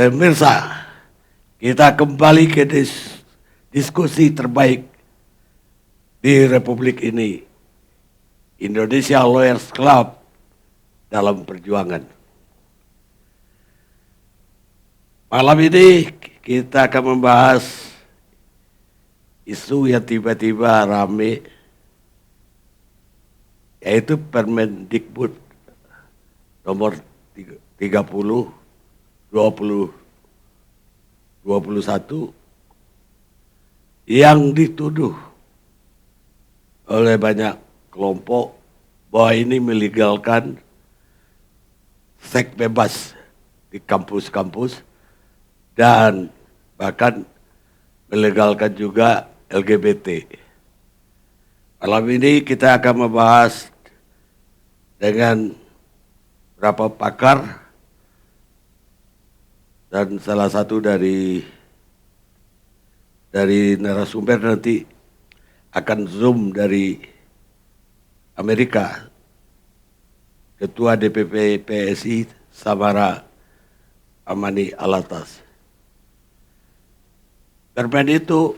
Pemirsa, kita kembali ke diskusi terbaik di Republik ini, Indonesia Lawyers Club dalam perjuangan. Malam ini kita akan membahas isu yang tiba-tiba rame, yaitu Permendikbud nomor 30 2021 yang dituduh oleh banyak kelompok bahwa ini melegalkan seks bebas di kampus-kampus dan bahkan melegalkan juga LGBT. Malam ini kita akan membahas dengan beberapa pakar dan salah satu dari narasumber nanti akan Zoom dari Amerika, Ketua DPP PSI Samara Amani Alatas. Permen itu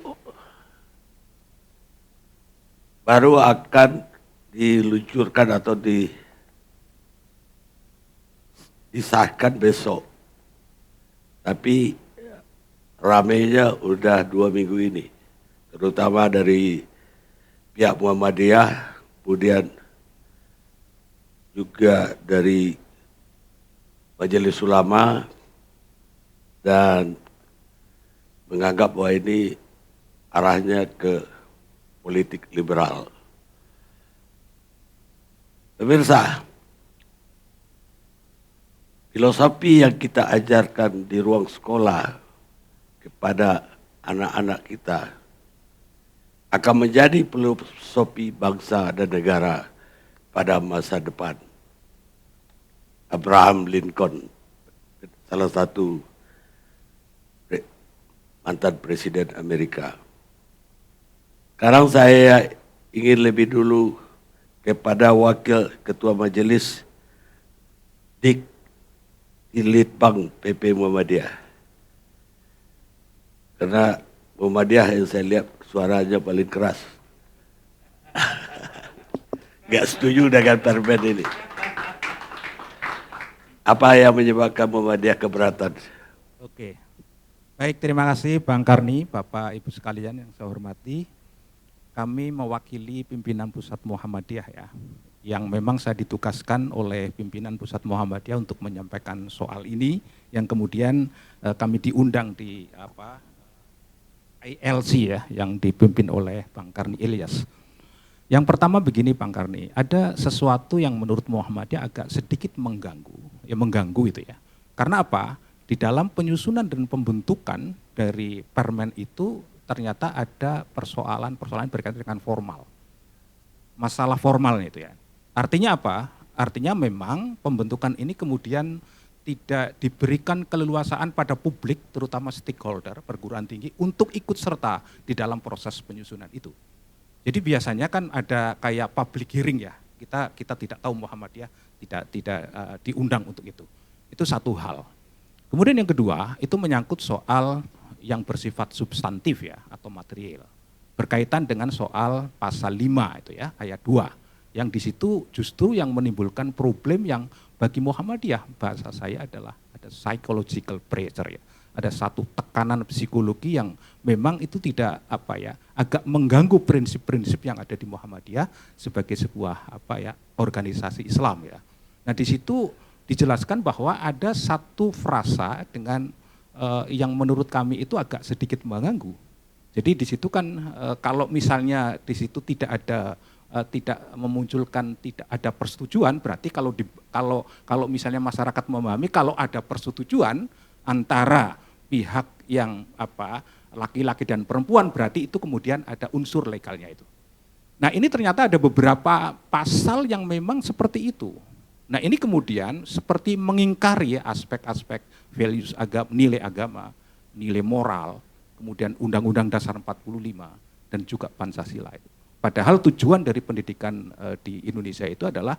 baru akan diluncurkan atau disahkan besok. Tapi ramainya udah 2 minggu ini, terutama dari pihak Muhammadiyah, kemudian juga dari Majelis Ulama, dan menganggap bahwa ini arahnya ke politik liberal. Pemirsa, filosofi yang kita ajarkan di ruang sekolah kepada anak-anak kita akan menjadi filosofi bangsa dan negara pada masa depan. Abraham Lincoln, salah satu mantan presiden Amerika. Sekarang saya ingin lebih dulu kepada Wakil Ketua Majelis Dik di Litbang PP Muhammadiyah. Karena Muhammadiyah yang saya lihat suaranya paling keras. Gak setuju dengan permen ini. Apa yang menyebabkan Muhammadiyah keberatan? Oke, baik, terima kasih Bang Karni, Bapak Ibu sekalian yang saya hormati. Kami mewakili pimpinan Pusat Muhammadiyah ya, yang memang saya ditugaskan oleh pimpinan Pusat Muhammadiyah untuk menyampaikan soal ini, yang kemudian kami diundang di ILC ya, yang dipimpin oleh Bang Karni Ilyas. Yang pertama begini Bang Karni, ada sesuatu yang menurut Muhammadiyah agak sedikit mengganggu itu ya. Karena apa? Di dalam penyusunan dan pembentukan dari permen itu ternyata ada persoalan berkaitan dengan formal. Masalah formalnya itu ya. Artinya apa? Artinya memang pembentukan ini kemudian tidak diberikan keleluasaan pada publik, terutama stakeholder perguruan tinggi, untuk ikut serta di dalam proses penyusunan itu. Jadi biasanya kan ada kayak public hearing ya, kita tidak tahu Muhammadiyah tidak diundang untuk itu. Itu satu hal. Kemudian yang kedua, itu menyangkut soal yang bersifat substantif ya, atau material. Berkaitan dengan soal pasal 5 itu ya, ayat 2. Yang di situ justru yang menimbulkan problem yang bagi Muhammadiyah, bahasa saya adalah ada psychological pressure ya. Ada satu tekanan psikologi yang memang itu tidak agak mengganggu prinsip-prinsip yang ada di Muhammadiyah sebagai sebuah organisasi Islam ya. Nah di situ dijelaskan bahwa ada satu frasa dengan yang menurut kami itu agak sedikit mengganggu. Jadi di situ kan kalau misalnya di situ tidak memunculkan tidak ada persetujuan, berarti kalau misalnya masyarakat memahami kalau ada persetujuan antara pihak yang laki-laki dan perempuan, berarti itu kemudian ada unsur legalnya itu. Nah ini ternyata ada beberapa pasal yang memang seperti itu. Nah ini kemudian seperti mengingkari aspek-aspek values agama, nilai moral, kemudian Undang-Undang Dasar 45 dan juga Pancasila itu. Padahal tujuan dari pendidikan di Indonesia itu adalah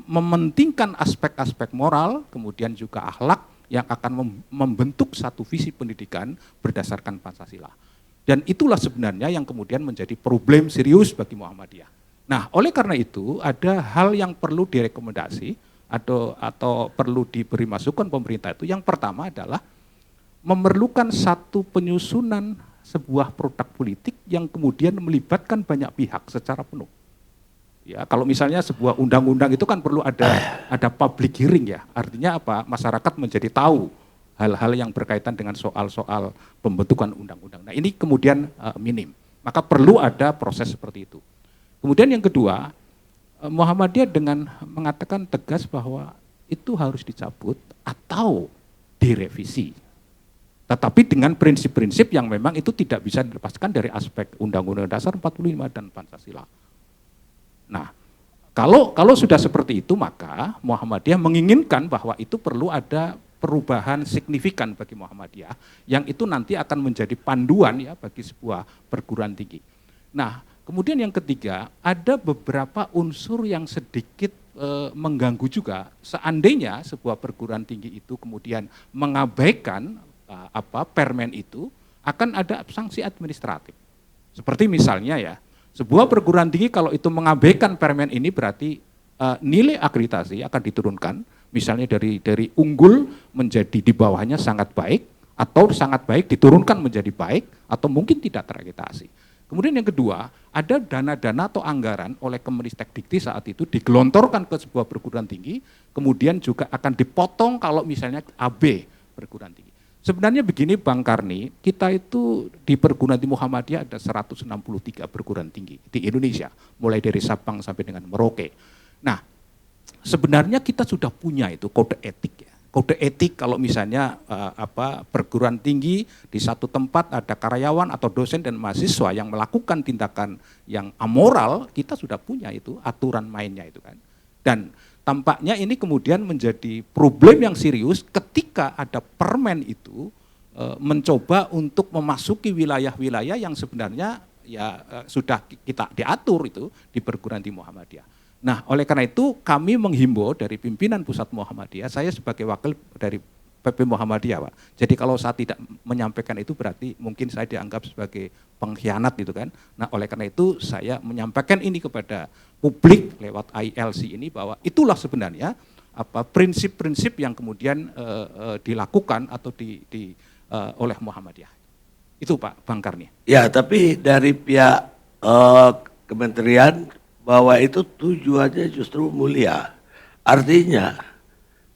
mementingkan aspek-aspek moral, kemudian juga akhlak yang akan membentuk satu visi pendidikan berdasarkan Pancasila. Dan itulah sebenarnya yang kemudian menjadi problem serius bagi Muhammadiyah. Nah, oleh karena itu ada hal yang perlu direkomendasi atau perlu diberi masukan pemerintah itu. Yang pertama adalah memerlukan satu penyusunan sebuah produk politik yang kemudian melibatkan banyak pihak secara penuh. Ya, kalau misalnya sebuah undang-undang itu kan perlu ada public hearing ya. Artinya apa? Masyarakat menjadi tahu hal-hal yang berkaitan dengan soal-soal pembentukan undang-undang. Nah, ini kemudian minim. Maka perlu ada proses seperti itu. Kemudian yang kedua, Muhammadiyah dengan mengatakan tegas bahwa itu harus dicabut atau direvisi. Tetapi dengan prinsip-prinsip yang memang itu tidak bisa dilepaskan dari aspek Undang-Undang Dasar 45 dan Pancasila. Nah, kalau sudah seperti itu, maka Muhammadiyah menginginkan bahwa itu perlu ada perubahan signifikan bagi Muhammadiyah, yang itu nanti akan menjadi panduan ya bagi sebuah perguruan tinggi. Nah, kemudian yang ketiga, ada beberapa unsur yang sedikit mengganggu juga. Seandainya sebuah perguruan tinggi itu kemudian mengabaikan permen itu, akan ada sanksi administratif. Seperti misalnya ya, sebuah perguruan tinggi kalau itu mengabaikan permen ini berarti nilai akreditasi akan diturunkan, misalnya dari unggul menjadi di bawahnya sangat baik, atau sangat baik diturunkan menjadi baik, atau mungkin tidak terakreditasi. Kemudian yang kedua, ada dana-dana atau anggaran oleh Kemenristek-Dikti saat itu digelontorkan ke sebuah perguruan tinggi, kemudian juga akan dipotong kalau misalnya AB perguruan tinggi. Sebenarnya begini Bang Karni, kita itu di perguruan tinggi Muhammadiyah ada 163 perguruan tinggi di Indonesia, mulai dari Sabang sampai dengan Merauke. Nah, sebenarnya kita sudah punya itu kode etik ya. Kode etik kalau misalnya perguruan tinggi di satu tempat ada karyawan atau dosen dan mahasiswa yang melakukan tindakan yang amoral, kita sudah punya itu aturan mainnya itu kan. Dan tampaknya ini kemudian menjadi problem yang serius ketika ada permen itu mencoba untuk memasuki wilayah-wilayah yang sebenarnya ya sudah kita diatur itu di perguruan tinggi Muhammadiyah. Nah, oleh karena itu kami menghimbau dari pimpinan pusat Muhammadiyah, saya sebagai wakil dari PP Muhammadiyah, Pak. Jadi kalau saya tidak menyampaikan itu berarti mungkin saya dianggap sebagai pengkhianat gitu kan. Nah, oleh karena itu saya menyampaikan ini kepada publik lewat ILC ini bahwa itulah sebenarnya prinsip-prinsip yang kemudian dilakukan atau oleh Muhammadiyah. Itu Pak Bang Karni. Ya, tapi dari pihak kementerian bahwa itu tujuannya justru mulia. Artinya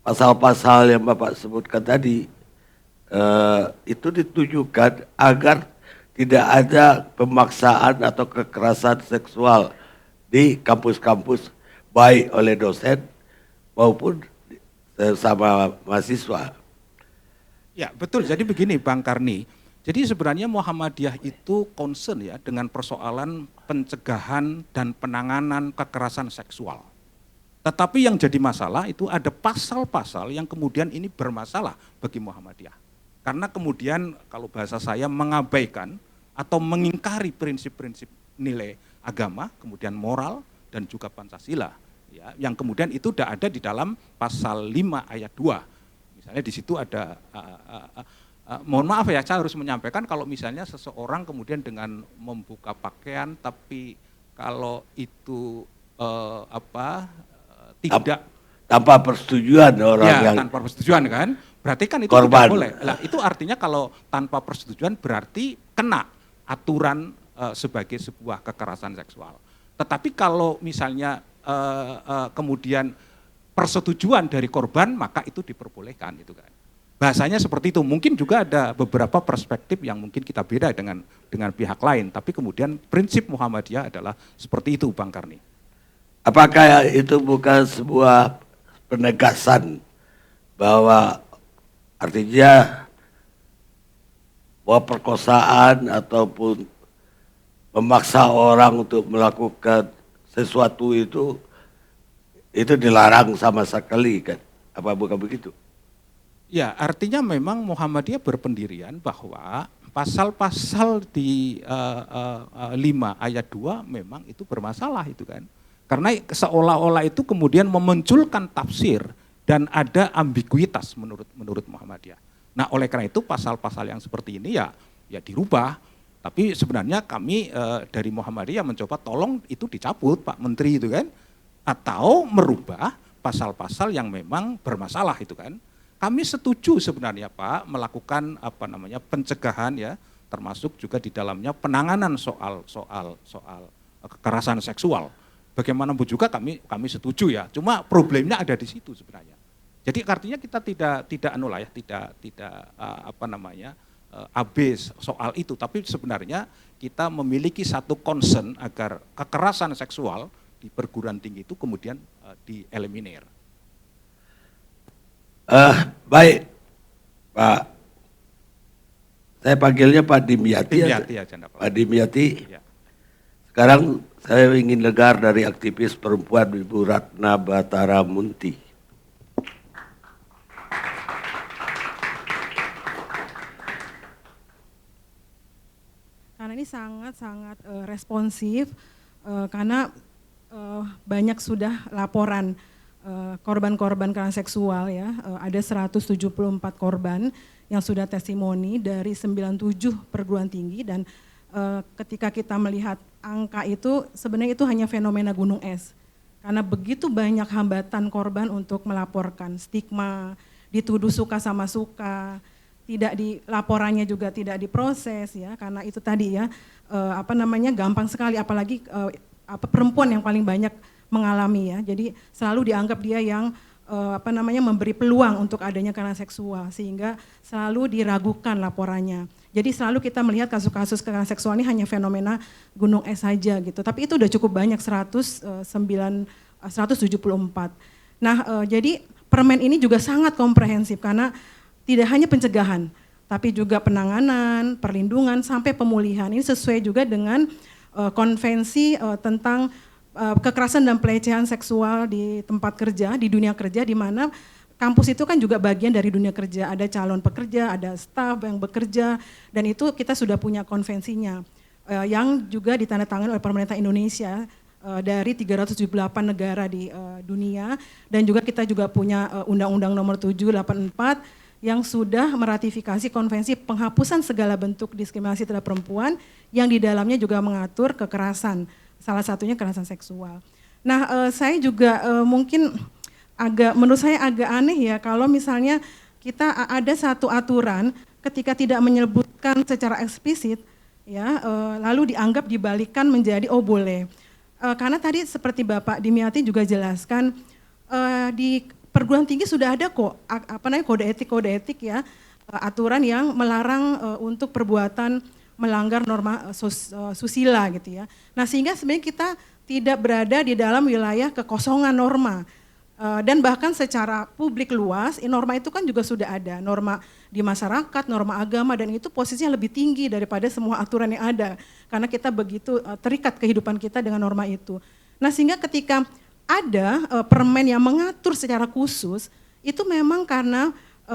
pasal-pasal yang Bapak sebutkan tadi itu ditujukan agar tidak ada pemaksaan atau kekerasan seksual di kampus-kampus baik oleh dosen maupun sesama mahasiswa. Ya betul, jadi begini Bang Karni. Jadi sebenarnya Muhammadiyah itu concern ya dengan persoalan pencegahan dan penanganan kekerasan seksual. Tetapi yang jadi masalah itu ada pasal-pasal yang kemudian ini bermasalah bagi Muhammadiyah. Karena kemudian kalau bahasa saya mengabaikan atau mengingkari prinsip-prinsip nilai agama, kemudian moral dan juga Pancasila. Ya, yang kemudian itu sudah ada di dalam pasal 5 ayat 2. Misalnya di situ ada mohon maaf ya, saya harus menyampaikan kalau misalnya seseorang kemudian dengan membuka pakaian, tapi kalau itu tidak tanpa persetujuan orang ya, yang tanpa persetujuan kan, berarti kan itu korban. tidak boleh. Nah, itu artinya kalau tanpa persetujuan berarti kena aturan sebagai sebuah kekerasan seksual. Tetapi kalau misalnya kemudian persetujuan dari korban, maka itu diperbolehkan itu kan. Bahasanya seperti itu, mungkin juga ada beberapa perspektif yang mungkin kita beda dengan pihak lain, tapi kemudian prinsip Muhammadiyah adalah seperti itu Bang Karni. Apakah itu bukan sebuah penegasan bahwa artinya bahwa perkosaan ataupun memaksa orang untuk melakukan sesuatu itu dilarang sama sekali kan? Apa bukan begitu? Ya, artinya memang Muhammadiyah berpendirian bahwa pasal-pasal di 5 ayat 2 memang itu bermasalah itu kan. Karena seolah-olah itu kemudian memunculkan tafsir dan ada ambiguitas menurut Muhammadiyah. Nah, oleh karena itu pasal-pasal yang seperti ini ya dirubah. Tapi sebenarnya kami dari Muhammadiyah mencoba tolong itu dicabut Pak Menteri itu kan, atau merubah pasal-pasal yang memang bermasalah itu kan. Kami setuju sebenarnya Pak melakukan pencegahan ya, termasuk juga di dalamnya penanganan soal kekerasan seksual. Bagaimanapun juga kami setuju ya. Cuma problemnya ada di situ sebenarnya. Jadi artinya kita tidak abis soal itu, tapi sebenarnya kita memiliki satu concern agar kekerasan seksual di perguruan tinggi itu kemudian dieliminir. Baik, Pak. Saya panggilnya Pak Dimyati. Pak Dimyati. Ya. Sekarang saya ingin dengar dari aktivis perempuan Ibu Ratna Batara Munti. Karena ini sangat responsif, karena banyak sudah laporan korban-korban kekerasan seksual ya, ada 174 korban yang sudah testimoni dari 97 perguruan tinggi, dan ketika kita melihat angka itu sebenarnya itu hanya fenomena gunung es. Karena begitu banyak hambatan korban untuk melaporkan, stigma, dituduh suka sama suka, laporannya juga tidak diproses ya, karena itu tadi ya gampang sekali, apalagi perempuan yang paling banyak mengalami ya. Jadi selalu dianggap dia yang memberi peluang untuk adanya kekerasan seksual, sehingga selalu diragukan laporannya. Jadi selalu kita melihat kasus-kasus kekerasan seksual ini hanya fenomena gunung es saja gitu. Tapi itu udah cukup banyak, 174. Nah, jadi permen ini juga sangat komprehensif karena tidak hanya pencegahan, tapi juga penanganan, perlindungan sampai pemulihan. Ini sesuai juga dengan konvensi tentang kekerasan dan pelecehan seksual di tempat kerja, di dunia kerja, di mana kampus itu kan juga bagian dari dunia kerja, ada calon pekerja, ada staf yang bekerja, dan itu kita sudah punya konvensinya yang juga ditandatangani oleh pemerintah Indonesia dari 378 negara di dunia, dan juga kita juga punya Undang-Undang Nomor 784 yang sudah meratifikasi konvensi penghapusan segala bentuk diskriminasi terhadap perempuan yang di dalamnya juga mengatur kekerasan. Salah satunya kekerasan seksual. Nah, saya juga menurut saya agak aneh ya kalau misalnya kita ada satu aturan ketika tidak menyebutkan secara eksplisit ya, lalu dianggap dibalikan menjadi oh boleh. Karena tadi seperti Bapak Dimyati juga jelaskan di perguruan tinggi sudah ada kok kode etik ya, aturan yang melarang untuk perbuatan melanggar norma susila gitu ya. Nah, sehingga sebenarnya kita tidak berada di dalam wilayah kekosongan norma. Dan bahkan secara publik luas, norma itu kan juga sudah ada. Norma di masyarakat, norma agama, dan itu posisinya lebih tinggi daripada semua aturan yang ada. Karena kita begitu terikat kehidupan kita dengan norma itu. Nah, sehingga ketika ada permen yang mengatur secara khusus, itu memang karena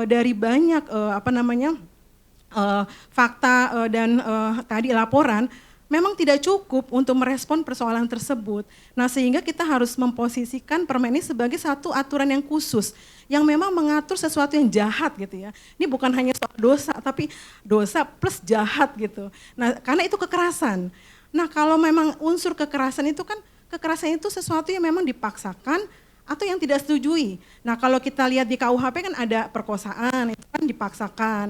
dari banyak fakta dan tadi laporan memang tidak cukup untuk merespon persoalan tersebut. Nah, sehingga kita harus memposisikan permen ini sebagai satu aturan yang khusus yang memang mengatur sesuatu yang jahat gitu ya. Ini bukan hanya soal dosa, tapi dosa plus jahat gitu. Nah, karena itu kekerasan. Nah, kalau memang unsur kekerasan itu kan, kekerasan itu sesuatu yang memang dipaksakan atau yang tidak setujui. Nah, kalau kita lihat di KUHP kan ada perkosaan, itu kan dipaksakan.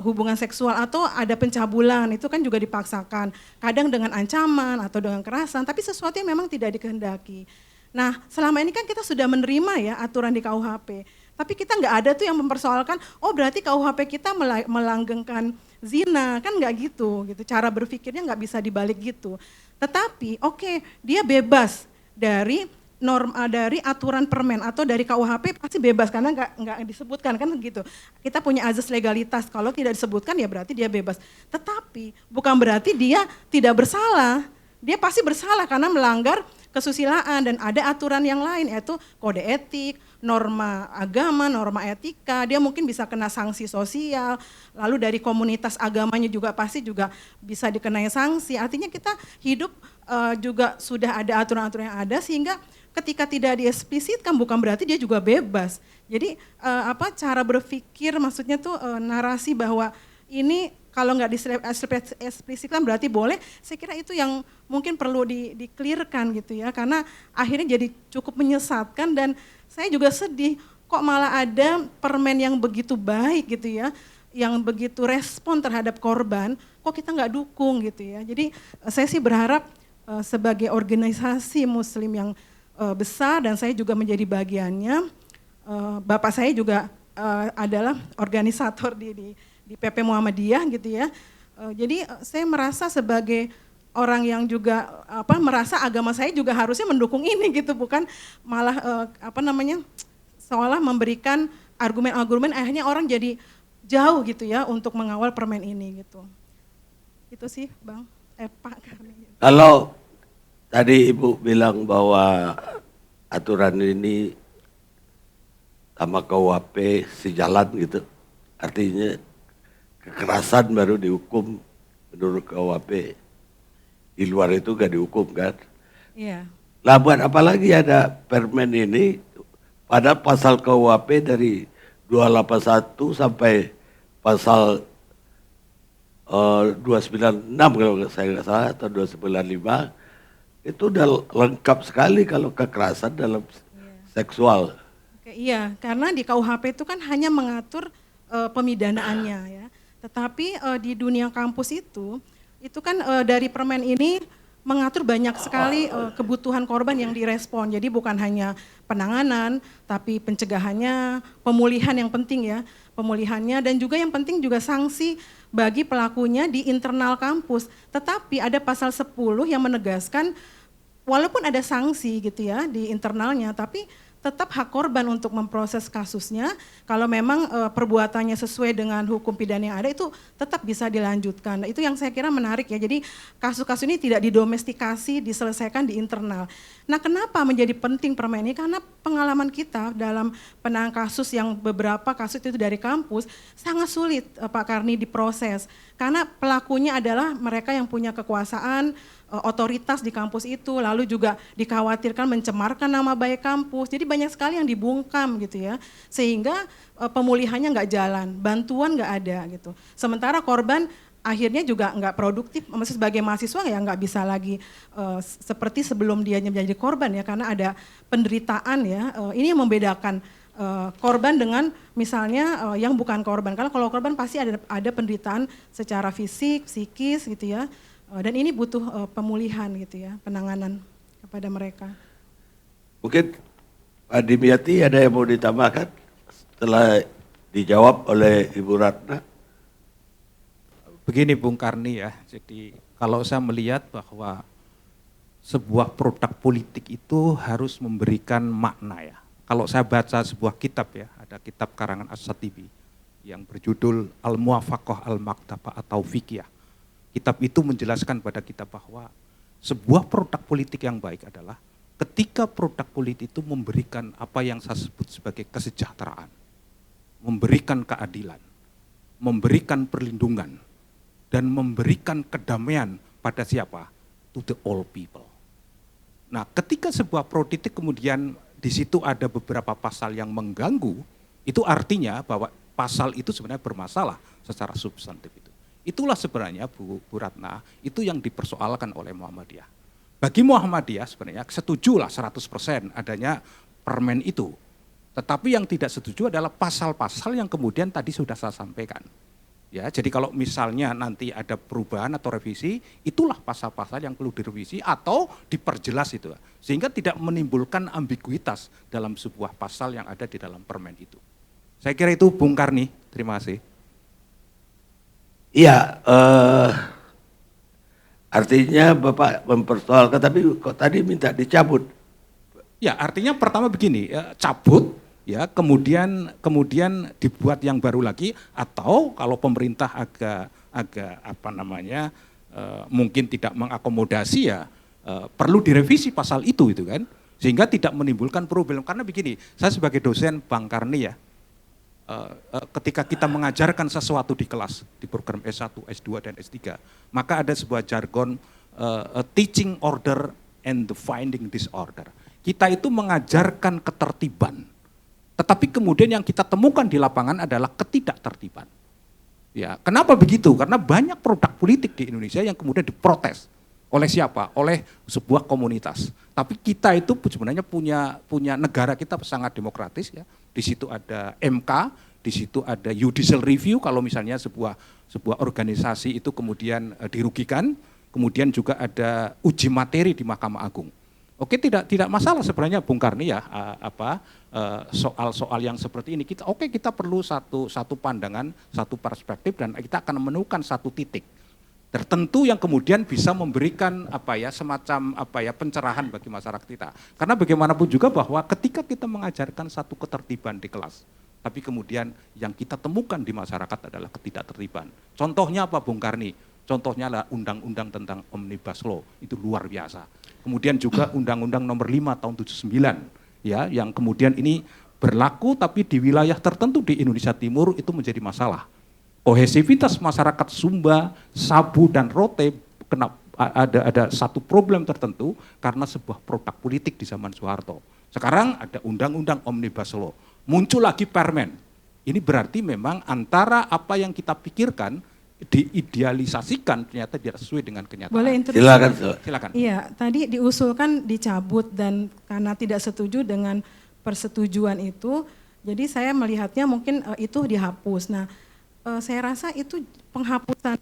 Hubungan seksual atau ada pencabulan, itu kan juga dipaksakan. Kadang dengan ancaman atau dengan kekerasan, tapi sesuatu yang memang tidak dikehendaki. Nah, selama ini kan kita sudah menerima ya aturan di KUHP. Tapi kita nggak ada tuh yang mempersoalkan, oh berarti KUHP kita melanggengkan zina, kan nggak gitu. Cara berpikirnya nggak bisa dibalik gitu. Tetapi oke, dia bebas dari norma, dari aturan permen atau dari KUHP pasti bebas karena nggak disebutkan kan gitu. Kita punya azas legalitas, kalau tidak disebutkan ya berarti dia bebas. Tetapi bukan berarti dia tidak bersalah. Dia pasti bersalah karena melanggar kesusilaan dan ada aturan yang lain yaitu kode etik, norma agama, norma etika, dia mungkin bisa kena sanksi sosial, lalu dari komunitas agamanya juga pasti juga bisa dikenai sanksi. Artinya kita hidup juga sudah ada aturan-aturan yang ada, sehingga ketika tidak dieksplisitkan bukan berarti dia juga bebas. Jadi cara berpikir maksudnya tuh narasi bahwa ini kalau nggak dieksplisitkan berarti boleh, saya kira itu yang mungkin perlu di-clearkan gitu ya, karena akhirnya jadi cukup menyesatkan dan saya juga sedih kok malah ada permen yang begitu baik gitu ya, yang begitu respon terhadap korban, kok kita nggak dukung gitu ya. Jadi saya sih berharap sebagai organisasi muslim yang besar dan saya juga menjadi bagiannya, bapak saya juga adalah organisator di PP Muhammadiyah gitu ya. Jadi saya merasa sebagai orang yang juga merasa agama saya juga harusnya mendukung ini gitu, bukan malah seolah memberikan argumen-argumen akhirnya orang jadi jauh gitu ya untuk mengawal permen ini gitu. Itu sih Bang, Pak Karni. Kalau tadi Ibu bilang bahwa aturan ini sama KUHP sejalan gitu, artinya kekerasan baru dihukum menurut KUHP, di luar itu gak dihukum kan? Iya. Lah buat apa lagi ada permen ini, pada pasal KUHP dari 281 sampai pasal 296 kalau saya nggak salah atau 295 itu udah lengkap sekali kalau kekerasan dalam seksual. Oke, iya, karena di KUHP itu kan hanya mengatur pemidanaannya ya. Tetapi di dunia kampus itu kan dari permen ini mengatur banyak sekali kebutuhan korban yang direspon. Jadi bukan hanya penanganan, tapi pencegahannya, pemulihan yang penting ya, pemulihannya dan juga yang penting juga sanksi bagi pelakunya di internal kampus. Tetapi ada pasal 10 yang menegaskan walaupun ada sanksi gitu ya di internalnya, tapi tetap hak korban untuk memproses kasusnya. Kalau memang perbuatannya sesuai dengan hukum pidana yang ada itu tetap bisa dilanjutkan. Nah, itu yang saya kira menarik ya. Jadi kasus-kasus ini tidak didomestikasi, diselesaikan di internal. Nah, kenapa menjadi penting permen ini? Karena pengalaman kita dalam penanganan kasus yang beberapa kasus itu dari kampus sangat sulit Pak Karni diproses. Karena pelakunya adalah mereka yang punya kekuasaan, otoritas di kampus itu, lalu juga dikhawatirkan mencemarkan nama baik kampus. Jadi banyak sekali yang dibungkam gitu ya, sehingga pemulihannya nggak jalan, bantuan nggak ada gitu. Sementara korban akhirnya juga nggak produktif, maksudnya sebagai mahasiswa ya nggak bisa lagi seperti sebelum dia menjadi korban ya, karena ada penderitaan ya. Ini yang membedakan korban dengan misalnya yang bukan korban. Karena kalau korban pasti ada penderitaan secara fisik, psikis gitu ya. Dan ini butuh pemulihan gitu ya, penanganan kepada mereka. Mungkin Pak Dimyati ada yang mau ditambahkan setelah dijawab oleh Ibu Ratna? Begini Bung Karni ya, jadi kalau saya melihat bahwa sebuah produk politik itu harus memberikan makna ya. Kalau saya baca sebuah kitab ya, ada kitab karangan As-Satibi yang berjudul Al-Muwafaqah Al-Maktabah atau Fikih. Kitab itu menjelaskan pada kita bahwa sebuah produk politik yang baik adalah ketika produk politik itu memberikan apa yang saya sebut sebagai kesejahteraan, memberikan keadilan, memberikan perlindungan, dan memberikan kedamaian pada siapa? To the all people. Nah, ketika sebuah politik kemudian di situ ada beberapa pasal yang mengganggu, itu artinya bahwa pasal itu sebenarnya bermasalah secara substantif itu. Itulah sebenarnya Bu Ratna, itu yang dipersoalkan oleh Muhammadiyah. Bagi Muhammadiyah sebenarnya setujulah 100% adanya permen itu. Tetapi yang tidak setuju adalah pasal-pasal yang kemudian tadi sudah saya sampaikan. Ya, jadi kalau misalnya nanti ada perubahan atau revisi, itulah pasal-pasal yang perlu direvisi atau diperjelas itu. Sehingga tidak menimbulkan ambiguitas dalam sebuah pasal yang ada di dalam permen itu. Saya kira itu Bung Karni, terima kasih. Iya, artinya Bapak mempersoalkan, tapi kok tadi minta dicabut? Ya, artinya pertama begini, cabut, ya, kemudian dibuat yang baru lagi, atau kalau pemerintah agak mungkin tidak mengakomodasi ya, perlu direvisi pasal itu kan, sehingga tidak menimbulkan problem. Karena begini, saya sebagai dosen Bang Karni ya, ketika kita mengajarkan sesuatu di kelas, di program S1, S2, dan S3, maka ada sebuah jargon teaching order and the finding disorder. Kita itu mengajarkan ketertiban, tetapi kemudian yang kita temukan di lapangan adalah ketidaktertiban. Ya, kenapa begitu? Karena banyak produk politik di Indonesia yang kemudian diprotes. Oleh siapa? Oleh sebuah komunitas. Tapi kita itu sebenarnya punya negara kita sangat demokratis ya. Di situ ada MK, di situ ada judicial review kalau misalnya sebuah organisasi itu kemudian dirugikan, kemudian juga ada uji materi di Mahkamah Agung. Oke, tidak masalah sebenarnya Bung Karni ya, soal-soal yang seperti ini kita perlu satu pandangan, satu perspektif, dan kita akan menemukan satu titik tertentu yang kemudian bisa memberikan semacam pencerahan bagi masyarakat kita. Karena bagaimanapun juga bahwa ketika kita mengajarkan satu ketertiban di kelas, tapi kemudian yang kita temukan di masyarakat adalah ketidaktertiban. Contohnya apa Bung Karni? Contohnya adalah undang-undang tentang Omnibus Law, itu luar biasa. Kemudian juga Undang-Undang Nomor 5 tahun 79 ya, yang kemudian ini berlaku tapi di wilayah tertentu di Indonesia Timur itu menjadi masalah. Kohesivitas masyarakat Sumba, Sabu, dan Rote ada satu problem tertentu karena sebuah produk politik di zaman Soeharto. Sekarang ada Undang-Undang Omnibus Law, muncul lagi Permen. Ini berarti memang antara apa yang kita pikirkan diidealisasikan ternyata tidak sesuai dengan kenyataan. Boleh Silakan. Iya, tadi diusulkan dicabut dan karena tidak setuju dengan persetujuan itu, jadi saya melihatnya mungkin itu dihapus. Nah, saya rasa itu penghapusan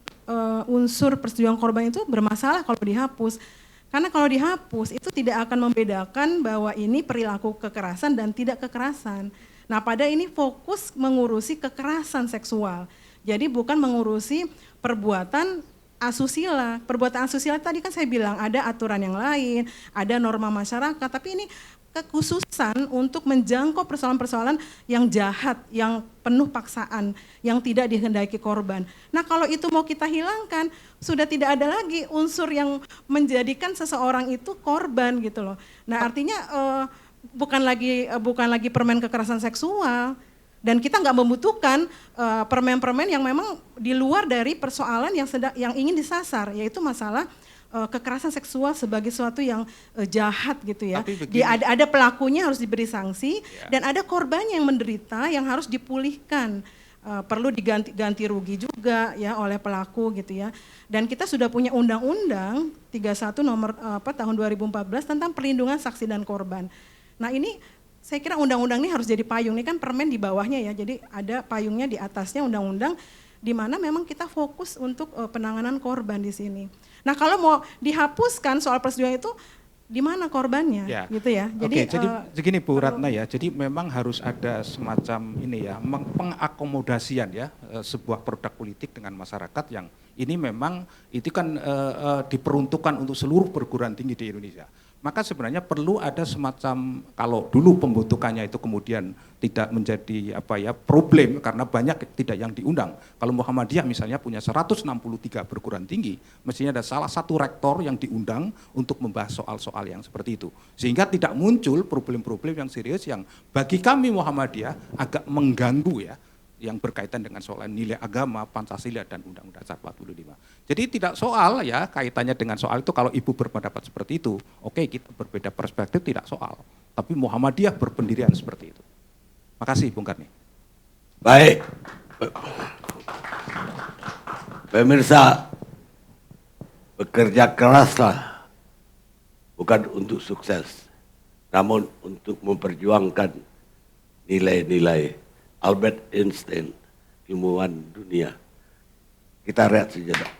unsur persetujuan korban itu bermasalah kalau dihapus. Karena kalau dihapus itu tidak akan membedakan bahwa ini perilaku kekerasan dan tidak kekerasan. Nah, pada ini fokus mengurusi kekerasan seksual. Jadi bukan mengurusi perbuatan asusila. Perbuatan asusila tadi kan saya bilang ada aturan yang lain, ada norma masyarakat, tapi ini kekhususan untuk menjangkau persoalan-persoalan yang jahat, yang penuh paksaan, yang tidak dikehendaki korban. Nah, kalau itu mau kita hilangkan, sudah tidak ada lagi unsur yang menjadikan seseorang itu korban gitu loh. Nah, artinya bukan lagi permen kekerasan seksual, dan kita nggak membutuhkan permen-permen yang memang di luar dari persoalan yang ingin disasar, yaitu masalah kekerasan seksual sebagai sesuatu yang jahat gitu ya. Ada pelakunya harus diberi sanksi dan ada korbannya yang menderita yang harus dipulihkan. Perlu diganti rugi juga ya oleh pelaku gitu ya. Dan kita sudah punya Undang-Undang 31 nomor tahun 2014 tentang perlindungan saksi dan korban. Nah, ini saya kira undang-undang ini harus jadi payung, ini kan permen di bawahnya ya. Jadi ada payungnya di atasnya undang-undang di mana memang kita fokus untuk penanganan korban di sini. Nah, kalau mau dihapuskan soal persetujuan itu di mana korbannya gitu ya. Jadi begini Bu Ratna ya. Jadi memang harus ada semacam ini ya, pengakomodasian ya sebuah produk politik dengan masyarakat yang ini memang itu kan diperuntukkan untuk seluruh perguruan tinggi di Indonesia. Maka sebenarnya perlu ada semacam, kalau dulu pembentukannya itu kemudian tidak menjadi problem karena banyak tidak yang diundang. Kalau Muhammadiyah misalnya punya 163 perguruan tinggi, mestinya ada salah satu rektor yang diundang untuk membahas soal-soal yang seperti itu. Sehingga tidak muncul problem-problem yang serius yang bagi kami Muhammadiyah agak mengganggu ya, yang berkaitan dengan soal nilai agama, Pancasila, dan Undang-Undang Dasar 45. Jadi tidak soal ya kaitannya dengan soal itu, kalau Ibu berpendapat seperti itu, oke, kita berbeda perspektif tidak soal. Tapi Muhammadiyah berpendirian seperti itu. Makasih Bung Karni. Baik. Pemirsa, bekerja keraslah bukan untuk sukses, namun untuk memperjuangkan nilai-nilai Albert Einstein, ilmuwan dunia. Kita rehat sejenak.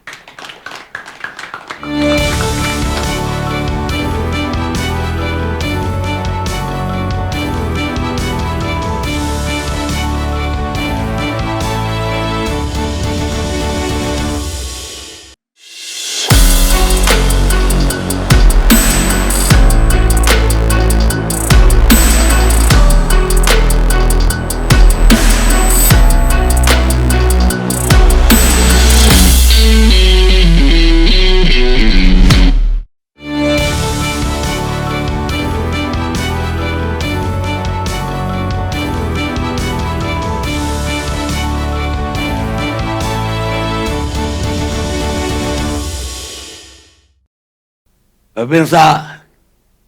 Pemirsa,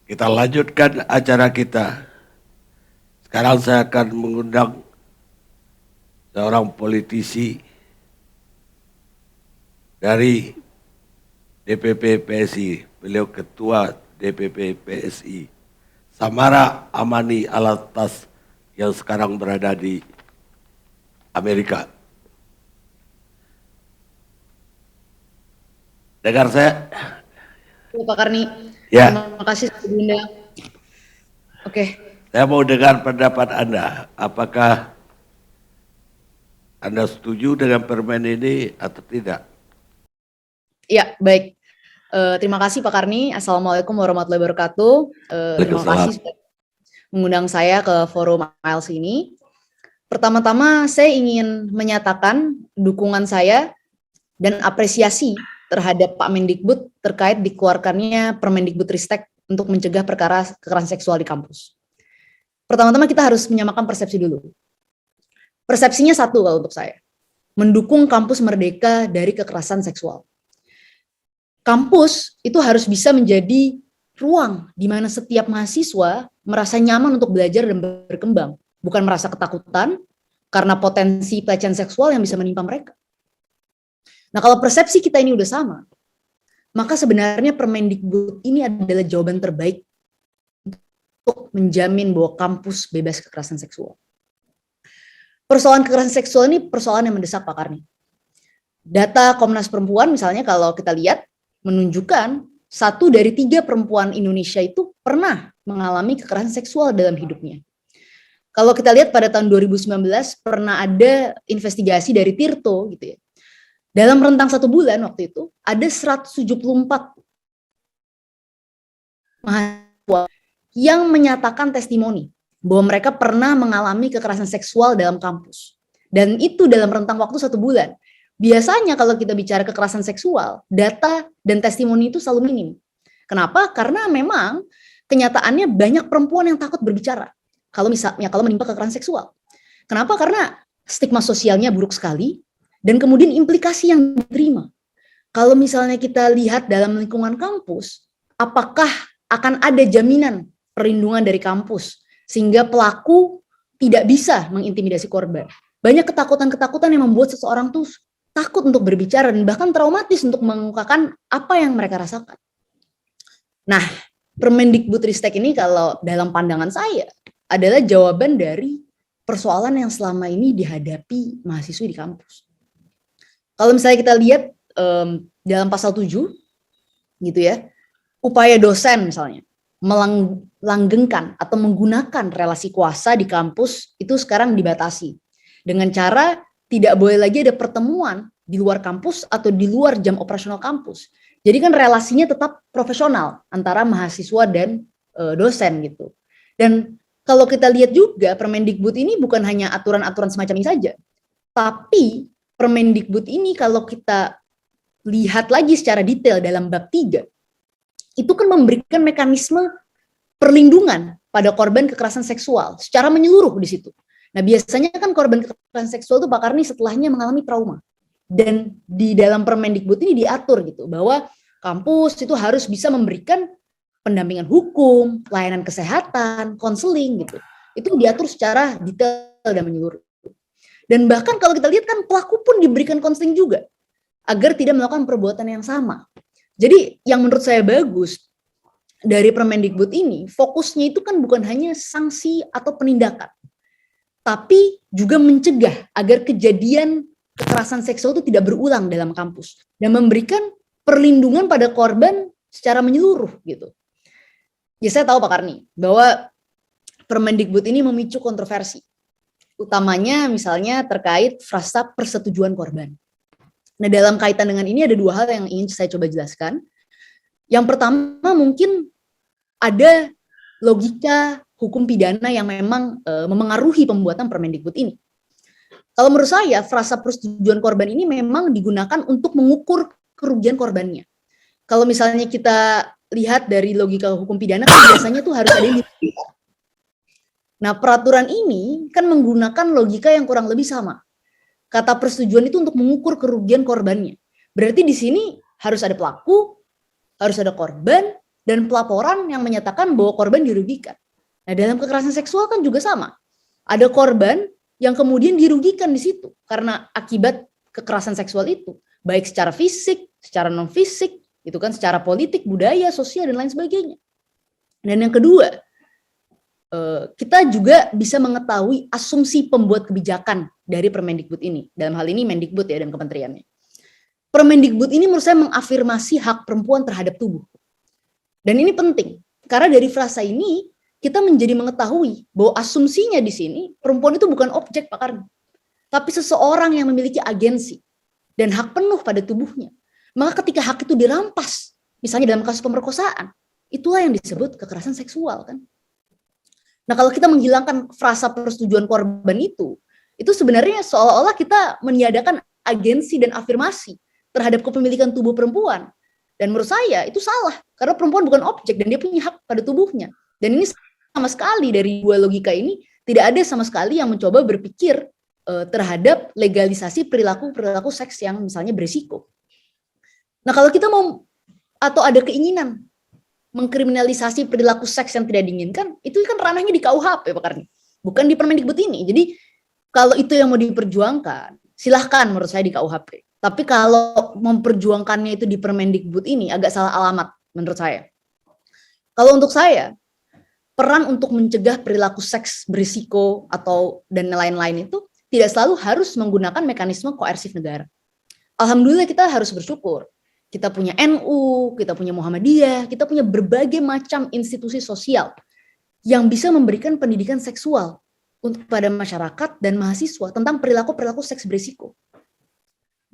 kita lanjutkan acara kita. Sekarang saya akan mengundang seorang politisi dari DPP PSI, beliau Ketua DPP PSI, Samara Amani Alatas, yang sekarang berada di Amerika. Dengar saya? Pak Karni, Ya. terima kasih Bunda. Oke. Saya mau dengar pendapat Anda. Apakah Anda setuju dengan permen ini atau tidak? Ya, baik. Terima kasih Pak Karni. Assalamualaikum warahmatullahi wabarakatuh. Terima kasih sudah mengundang saya ke forum ALS ini. Pertama-tama saya ingin menyatakan dukungan saya dan apresiasi terhadap Pak Mendikbud terkait dikeluarkannya Permendikbudristek untuk mencegah perkara kekerasan seksual di kampus. Pertama-tama kita harus menyamakan persepsi dulu. Persepsinya satu kalau untuk saya, mendukung kampus merdeka dari kekerasan seksual. Kampus itu harus bisa menjadi ruang di mana setiap mahasiswa merasa nyaman untuk belajar dan berkembang, bukan merasa ketakutan karena potensi pelecehan seksual yang bisa menimpa mereka. Nah, kalau persepsi kita ini udah sama, maka sebenarnya Permendikbud ini adalah jawaban terbaik untuk menjamin bahwa kampus bebas kekerasan seksual. Persoalan kekerasan seksual ini persoalan yang mendesak Pak Karni. Data Komnas Perempuan misalnya kalau kita lihat menunjukkan 1 dari 3 perempuan Indonesia itu pernah mengalami kekerasan seksual dalam hidupnya. Kalau kita lihat pada tahun 2019 pernah ada investigasi dari Tirto gitu ya. Dalam rentang 1 bulan waktu itu ada 174 mahasiswa yang menyatakan testimoni bahwa mereka pernah mengalami kekerasan seksual dalam kampus. Dan itu dalam rentang waktu 1 bulan. Biasanya kalau kita bicara kekerasan seksual, data dan testimoni itu selalu minim. Kenapa? Karena memang kenyataannya banyak perempuan yang takut berbicara kalau menimpa kekerasan seksual. Kenapa? Karena stigma sosialnya buruk sekali dan kemudian implikasi yang diterima. Kalau misalnya kita lihat dalam lingkungan kampus, apakah akan ada jaminan perlindungan dari kampus sehingga pelaku tidak bisa mengintimidasi korban? Banyak ketakutan-ketakutan yang membuat seseorang tuh takut untuk berbicara dan bahkan traumatis untuk mengungkapkan apa yang mereka rasakan. Nah, Permendikbudristek ini kalau dalam pandangan saya adalah jawaban dari persoalan yang selama ini dihadapi mahasiswa di kampus. Kalau misalnya kita lihat dalam pasal 7 gitu ya, upaya dosen misalnya melanggengkan atau menggunakan relasi kuasa di kampus itu sekarang dibatasi dengan cara tidak boleh lagi ada pertemuan di luar kampus atau di luar jam operasional kampus. Jadi kan relasinya tetap profesional antara mahasiswa dan dosen gitu. Dan kalau kita lihat juga Permendikbud ini bukan hanya aturan-aturan semacam ini saja, tapi Permendikbud ini kalau kita lihat lagi secara detail dalam bab 3, itu kan memberikan mekanisme perlindungan pada korban kekerasan seksual secara menyeluruh di situ. Nah, biasanya kan korban kekerasan seksual itu Pak Karni setelahnya mengalami trauma. Dan di dalam Permendikbud ini diatur gitu bahwa kampus itu harus bisa memberikan pendampingan hukum, layanan kesehatan, konseling gitu. Itu diatur secara detail dan menyeluruh. Dan bahkan kalau kita lihat kan pelaku pun diberikan konseling juga agar tidak melakukan perbuatan yang sama. Jadi yang menurut saya bagus dari Permendikbud ini, fokusnya itu kan bukan hanya sanksi atau penindakan, tapi juga mencegah agar kejadian kekerasan seksual itu tidak berulang dalam kampus dan memberikan perlindungan pada korban secara menyeluruh gitu. Ya saya tahu Pak Karni bahwa Permendikbud ini memicu kontroversi, utamanya misalnya terkait frasa persetujuan korban. Nah, dalam kaitan dengan ini ada 2 hal yang ingin saya coba jelaskan. Yang pertama mungkin ada logika hukum pidana yang memang memengaruhi pembuatan Permendikbud ini. Kalau menurut saya, frasa persetujuan korban ini memang digunakan untuk mengukur kerugian korbannya. Kalau misalnya kita lihat dari logika hukum pidana, kan biasanya tuh harus ada yang diberikan. Nah, peraturan ini kan menggunakan logika yang kurang lebih sama. Kata persetujuan itu untuk mengukur kerugian korbannya. Berarti di sini harus ada pelaku, harus ada korban, dan pelaporan yang menyatakan bahwa korban dirugikan. Nah, dalam kekerasan seksual kan juga sama. Ada korban yang kemudian dirugikan di situ karena akibat kekerasan seksual itu, baik secara fisik, secara non fisik, itu kan secara politik, budaya, sosial dan lain sebagainya. Dan yang kedua, kita juga bisa mengetahui asumsi pembuat kebijakan dari Permendikbud ini. Dalam hal ini Mendikbud ya dan kementeriannya. Permendikbud ini menurut saya mengafirmasi hak perempuan terhadap tubuh. Dan ini penting, karena dari frasa ini kita menjadi mengetahui bahwa asumsinya di sini perempuan itu bukan objek Pak Karni, tapi seseorang yang memiliki agensi dan hak penuh pada tubuhnya. Maka ketika hak itu dirampas, misalnya dalam kasus pemerkosaan, itulah yang disebut kekerasan seksual kan. Nah, kalau kita menghilangkan frasa persetujuan korban itu sebenarnya seolah-olah kita meniadakan agensi dan afirmasi terhadap kepemilikan tubuh perempuan. Dan menurut saya itu salah, karena perempuan bukan objek dan dia punya hak pada tubuhnya. Dan ini sama sekali dari dua logika ini tidak ada sama sekali yang mencoba berpikir terhadap legalisasi perilaku seks yang misalnya berisiko. Nah, kalau kita mau atau ada keinginan mengkriminalisasi perilaku seks yang tidak diinginkan, itu kan ranahnya di KUHP Pak Karni, bukan di Permendikbud ini. Jadi kalau itu yang mau diperjuangkan, silahkan menurut saya di KUHP. Tapi kalau memperjuangkannya itu di Permendikbud ini agak salah alamat menurut saya. Kalau untuk saya, peran untuk mencegah perilaku seks berisiko atau dan lain-lain itu tidak selalu harus menggunakan mekanisme koersif negara. Alhamdulillah kita harus bersyukur. Kita punya NU, kita punya Muhammadiyah, kita punya berbagai macam institusi sosial yang bisa memberikan pendidikan seksual untuk pada masyarakat dan mahasiswa tentang perilaku-perilaku seks berisiko.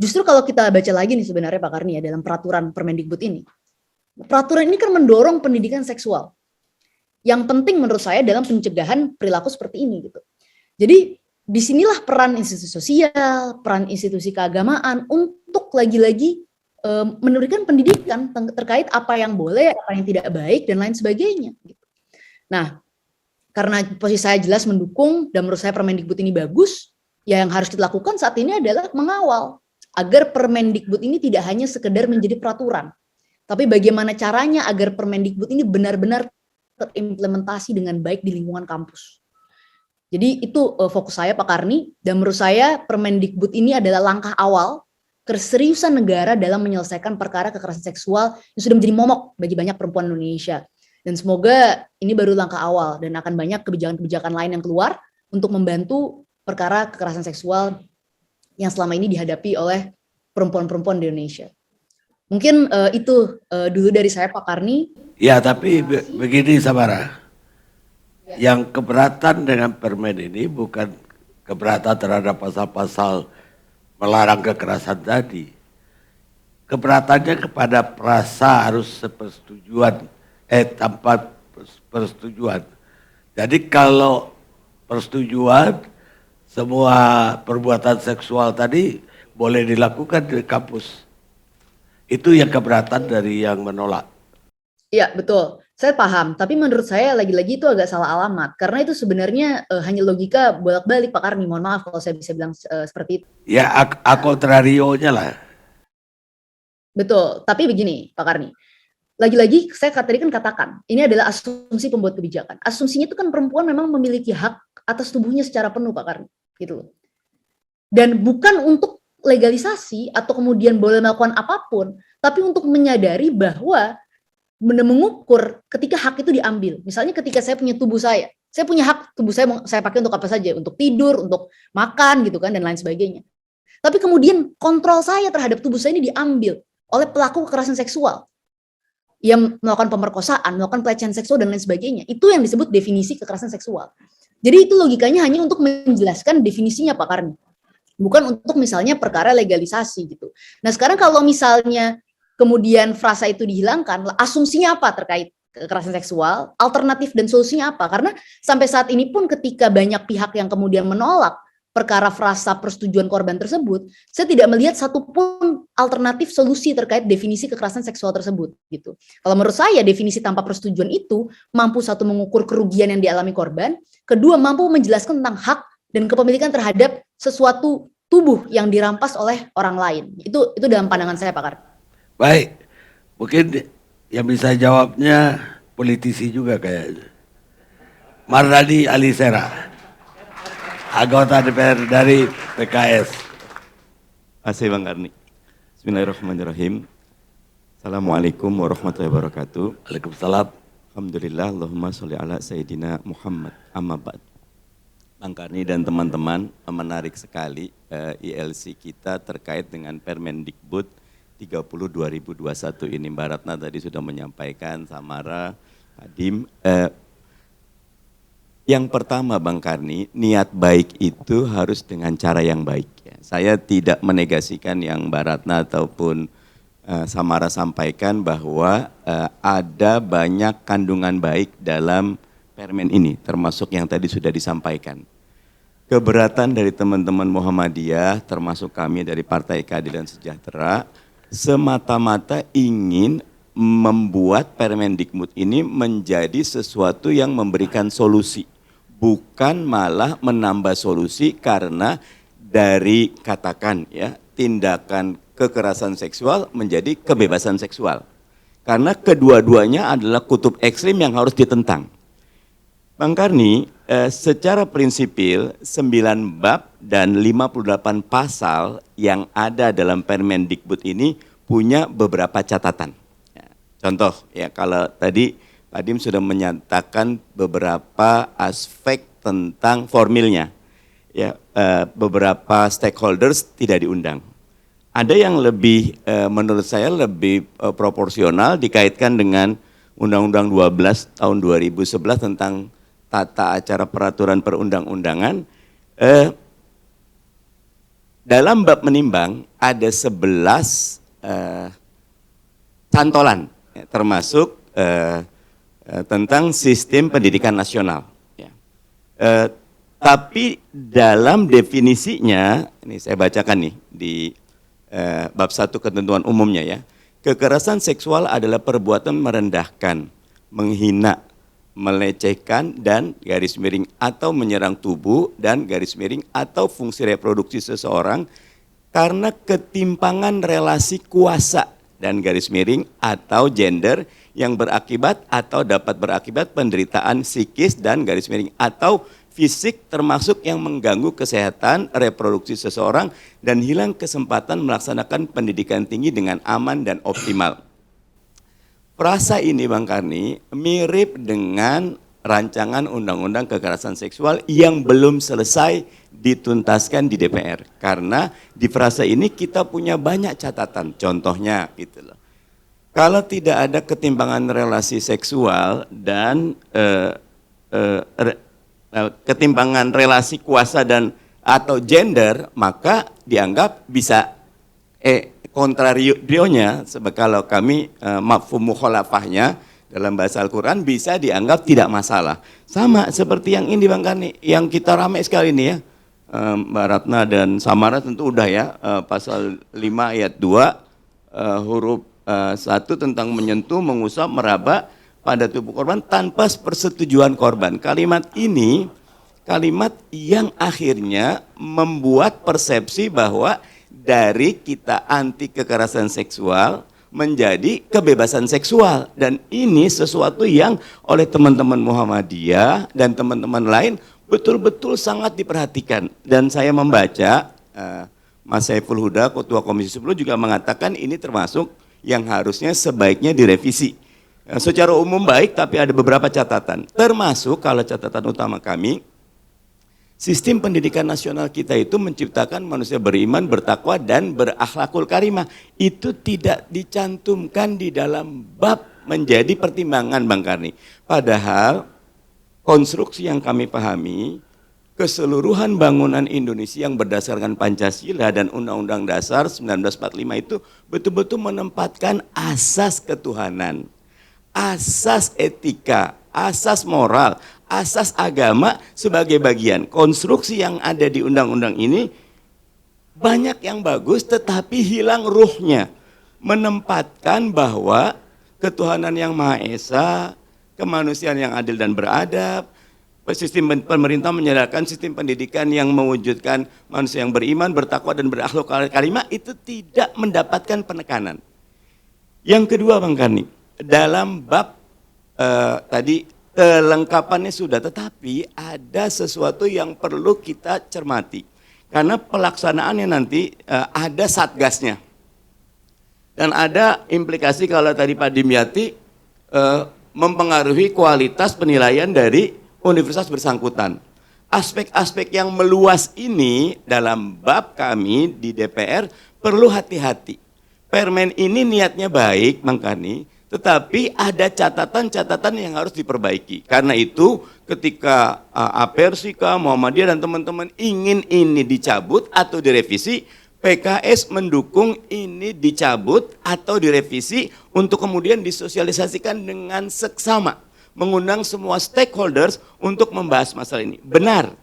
Justru kalau kita baca lagi nih sebenarnya Pak Karni ya dalam peraturan Permendikbud ini. Peraturan ini kan mendorong pendidikan seksual. Yang penting menurut saya dalam pencegahan perilaku seperti ini gitu. Jadi disinilah peran institusi sosial, peran institusi keagamaan untuk lagi-lagi memberikan pendidikan terkait apa yang boleh, apa yang tidak baik, dan lain sebagainya. Nah, karena posisi saya jelas mendukung, dan menurut saya Permendikbud ini bagus, ya yang harus dilakukan saat ini adalah mengawal, agar Permendikbud ini tidak hanya sekedar menjadi peraturan, tapi bagaimana caranya agar Permendikbud ini benar-benar terimplementasi dengan baik di lingkungan kampus. Jadi itu fokus saya Pak Karni, dan menurut saya Permendikbud ini adalah langkah awal keseriusan negara dalam menyelesaikan perkara kekerasan seksual yang sudah menjadi momok bagi banyak perempuan Indonesia. Dan semoga ini baru langkah awal dan akan banyak kebijakan-kebijakan lain yang keluar untuk membantu perkara kekerasan seksual yang selama ini dihadapi oleh perempuan-perempuan di Indonesia. Mungkin itu dulu dari saya Pak Karni. Ya, tapi begini Samara, yang keberatan dengan permen ini bukan keberatan terhadap pasal-pasal melarang kekerasan tadi. Keberatannya kepada frasa harus sepersetujuan, tanpa persetujuan. Jadi kalau persetujuan, semua perbuatan seksual tadi boleh dilakukan di kampus. Itu yang keberatan dari yang menolak. Iya, betul. Saya paham, tapi menurut saya lagi-lagi itu agak salah alamat. Karena itu sebenarnya hanya logika bolak-balik Pak Karni. Mohon maaf kalau saya bisa bilang seperti itu. Ya, kontrarionya lah. Betul, tapi begini Pak Karni. Lagi-lagi saya tadi kan katakan, ini adalah asumsi pembuat kebijakan. Asumsinya itu kan perempuan memang memiliki hak atas tubuhnya secara penuh Pak Karni. Gitu loh. Dan bukan untuk legalisasi atau kemudian boleh melakukan apapun, tapi untuk menyadari bahwa mengukur ketika hak itu diambil. Misalnya ketika saya punya tubuh saya punya hak tubuh saya pakai untuk apa saja, untuk tidur, untuk makan gitu kan dan lain sebagainya. Tapi kemudian kontrol saya terhadap tubuh saya ini diambil oleh pelaku kekerasan seksual yang melakukan pemerkosaan, melakukan pelecehan seksual dan lain sebagainya. Itu yang disebut definisi kekerasan seksual. Jadi itu logikanya hanya untuk menjelaskan definisinya Pak Karni. Bukan untuk misalnya perkara legalisasi gitu. Nah, sekarang kalau misalnya kemudian frasa itu dihilangkan, asumsinya apa terkait kekerasan seksual, alternatif dan solusinya apa? Karena sampai saat ini pun ketika banyak pihak yang kemudian menolak perkara frasa persetujuan korban tersebut, saya tidak melihat satupun alternatif solusi terkait definisi kekerasan seksual tersebut. Gitu. Kalau menurut saya definisi tanpa persetujuan itu mampu satu mengukur kerugian yang dialami korban, kedua mampu menjelaskan tentang hak dan kepemilikan terhadap sesuatu tubuh yang dirampas oleh orang lain. Itu dalam pandangan saya Pak Karni. Baik, mungkin Yang bisa jawabnya politisi juga kayaknya. Mardani Alisera, anggota DPR dari PKS. Asih Bang Karni. Bismillahirrahmanirrahim. Assalamualaikum warahmatullahi wabarakatuh. Waalaikumsalam. Alhamdulillah, Allahumma sholli ala Sayyidina Muhammad. Amma ba'd. Bang Karni dan teman-teman, menarik sekali ILC kita terkait dengan Permendikbud 30 2021 ini. Mbak Ratna tadi sudah menyampaikan, Samara, Hadim. Yang pertama Bang Karni, niat baik itu harus dengan cara yang baik. Ya. Saya tidak menegasikan yang Mbak Ratna ataupun Samara sampaikan bahwa ada banyak kandungan baik dalam permen ini, termasuk yang tadi sudah disampaikan. Keberatan dari teman-teman Muhammadiyah, termasuk kami dari Partai Keadilan Sejahtera, semata-mata ingin membuat Permendikbud ini menjadi sesuatu yang memberikan solusi. Bukan malah menambah solusi karena dari katakan ya tindakan kekerasan seksual menjadi kebebasan seksual. Karena kedua-duanya adalah kutub ekstrim yang harus ditentang. Bang Karni, secara prinsipil 9 bab dan 58 pasal yang ada dalam Permendikbud ini punya beberapa catatan. Contoh ya kalau tadi Pak Dim sudah menyatakan beberapa aspek tentang formilnya. Ya, beberapa stakeholders tidak diundang. Ada yang lebih menurut saya lebih proporsional dikaitkan dengan Undang-Undang 12 tahun 2011 tentang tata acara peraturan perundang-undangan. Dalam bab menimbang ada 11 cantolan ya, termasuk tentang sistem pendidikan nasional. Ya. Tapi dalam definisinya, ini saya bacakan nih di bab 1 ketentuan umumnya ya. Kekerasan seksual adalah perbuatan merendahkan, menghina, melecehkan dan garis miring atau menyerang tubuh dan garis miring atau fungsi reproduksi seseorang karena ketimpangan relasi kuasa dan garis miring atau gender yang berakibat atau dapat berakibat penderitaan psikis dan garis miring atau fisik termasuk yang mengganggu kesehatan reproduksi seseorang dan hilang kesempatan melaksanakan pendidikan tinggi dengan aman dan optimal. Frasa ini Bang Karni mirip dengan rancangan undang-undang kekerasan seksual yang belum selesai dituntaskan di DPR. Karena di frasa ini kita punya banyak catatan, contohnya gitu loh. Kalau tidak ada ketimpangan relasi seksual dan ketimpangan relasi kuasa dan atau gender, maka dianggap bisa kontrarionya, kalau kami mafhum mukhalafahnya dalam bahasa Al-Quran bisa dianggap tidak masalah. Sama seperti yang ini Bang Karni, yang kita ramai sekali ini ya, Mbak Ratna dan Samara tentu udah ya, pasal 5 ayat 2 huruf 1 tentang menyentuh, mengusap, meraba pada tubuh korban tanpa persetujuan korban. Kalimat ini kalimat yang akhirnya membuat persepsi bahwa dari kita anti kekerasan seksual menjadi kebebasan seksual, dan ini sesuatu yang oleh teman-teman Muhammadiyah dan teman-teman lain betul-betul sangat diperhatikan. Dan saya membaca Mas Saiful Huda, Ketua Komisi 10 juga mengatakan ini termasuk yang harusnya sebaiknya direvisi. Secara umum baik, tapi ada beberapa catatan. Termasuk kalau catatan utama kami, sistem pendidikan nasional kita itu menciptakan manusia beriman, bertakwa, dan berakhlakul karimah. Itu tidak dicantumkan di dalam bab menjadi pertimbangan Bang Karni. Padahal konstruksi yang kami pahami, keseluruhan bangunan Indonesia yang berdasarkan Pancasila dan Undang-Undang Dasar 1945 itu betul-betul menempatkan asas ketuhanan, asas etika, asas moral, asas agama sebagai bagian. Konstruksi yang ada di undang-undang ini banyak yang bagus tetapi hilang ruhnya. Menempatkan bahwa ketuhanan yang Maha Esa, kemanusiaan yang adil dan beradab, sistem pemerintah menyadarkan sistem pendidikan yang mewujudkan manusia yang beriman, bertakwa, dan berakhlak karimah itu tidak mendapatkan penekanan. Yang kedua Bang Karni, dalam bab tadi kelengkapannya sudah, tetapi ada sesuatu yang perlu kita cermati. Karena pelaksanaannya nanti ada satgasnya. Dan ada implikasi kalau tadi Pak Dimyati mempengaruhi kualitas penilaian dari universitas bersangkutan. Aspek-aspek yang meluas ini dalam bab kami di DPR perlu hati-hati. Permen ini niatnya baik, Bang Karni, tetapi ada catatan-catatan yang harus diperbaiki. Karena itu ketika Apersika, Muhammadiyah dan teman-teman ingin ini dicabut atau direvisi, PKS mendukung ini dicabut atau direvisi untuk kemudian disosialisasikan dengan seksama. Mengundang semua stakeholders untuk membahas masalah ini. Benar,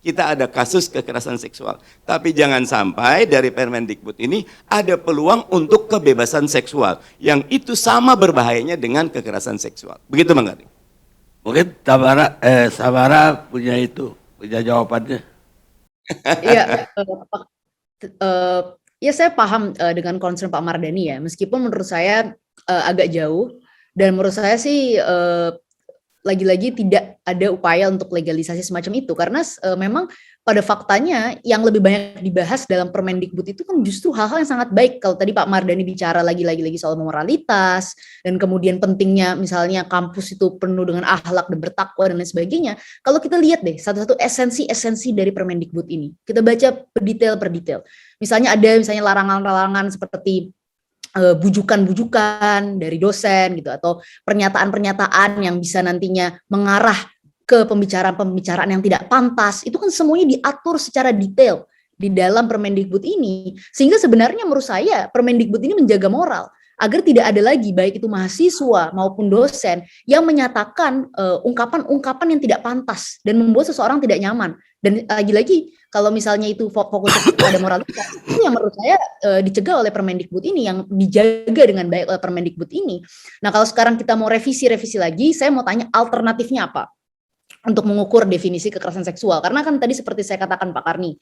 kita ada kasus kekerasan seksual. Tapi jangan sampai dari Permendikbud ini ada peluang untuk kebebasan seksual. Yang itu sama berbahayanya dengan kekerasan seksual. Begitu Bang Karni. Mungkin Samara punya jawabannya. Iya, ya saya paham dengan concern Pak Mardhani ya. Meskipun menurut saya agak jauh dan menurut saya sih lagi-lagi tidak ada upaya untuk legalisasi semacam itu karena memang pada faktanya yang lebih banyak dibahas dalam Permendikbud itu kan justru hal-hal yang sangat baik. Kalau tadi Pak Mardhani bicara lagi soal moralitas dan kemudian pentingnya misalnya kampus itu penuh dengan akhlak dan bertakwa dan lain sebagainya. Kalau kita lihat deh satu-satu esensi dari Permendikbud ini, kita baca per detail. Misalnya ada larangan-larangan seperti bujukan-bujukan dari dosen gitu atau pernyataan-pernyataan yang bisa nantinya mengarah ke pembicaraan-pembicaraan yang tidak pantas, itu kan semuanya diatur secara detail di dalam Permendikbud ini, sehingga sebenarnya menurut saya Permendikbud ini menjaga moral agar tidak ada lagi baik itu mahasiswa maupun dosen yang menyatakan ungkapan-ungkapan yang tidak pantas dan membuat seseorang tidak nyaman. Dan lagi-lagi kalau misalnya itu fokus pada moralitas, itu yang menurut saya dicegah oleh Permendikbud ini, yang dijaga dengan baik oleh Permendikbud ini. Nah kalau sekarang kita mau revisi lagi, saya mau tanya alternatifnya apa untuk mengukur definisi kekerasan seksual. Karena kan tadi seperti saya katakan Pak Karni,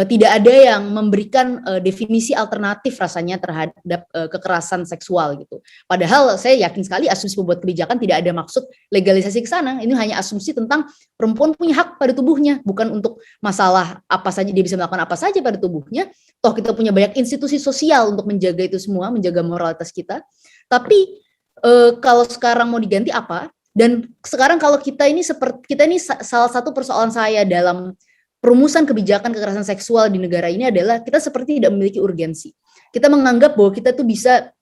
tidak ada yang memberikan definisi alternatif rasanya terhadap kekerasan seksual gitu. Padahal saya yakin sekali asumsi pembuat kebijakan tidak ada maksud legalisasi ke sana. Ini hanya asumsi tentang perempuan punya hak pada tubuhnya, bukan untuk masalah apa saja dia bisa melakukan apa saja pada tubuhnya. Toh kita punya banyak institusi sosial untuk menjaga itu semua, menjaga moralitas kita. Tapi kalau sekarang mau diganti apa? Dan sekarang kalau kita ini salah satu persoalan saya dalam perumusan kebijakan kekerasan seksual di negara ini adalah kita seperti tidak memiliki urgensi. Kita menganggap bahwa kita tuh bisa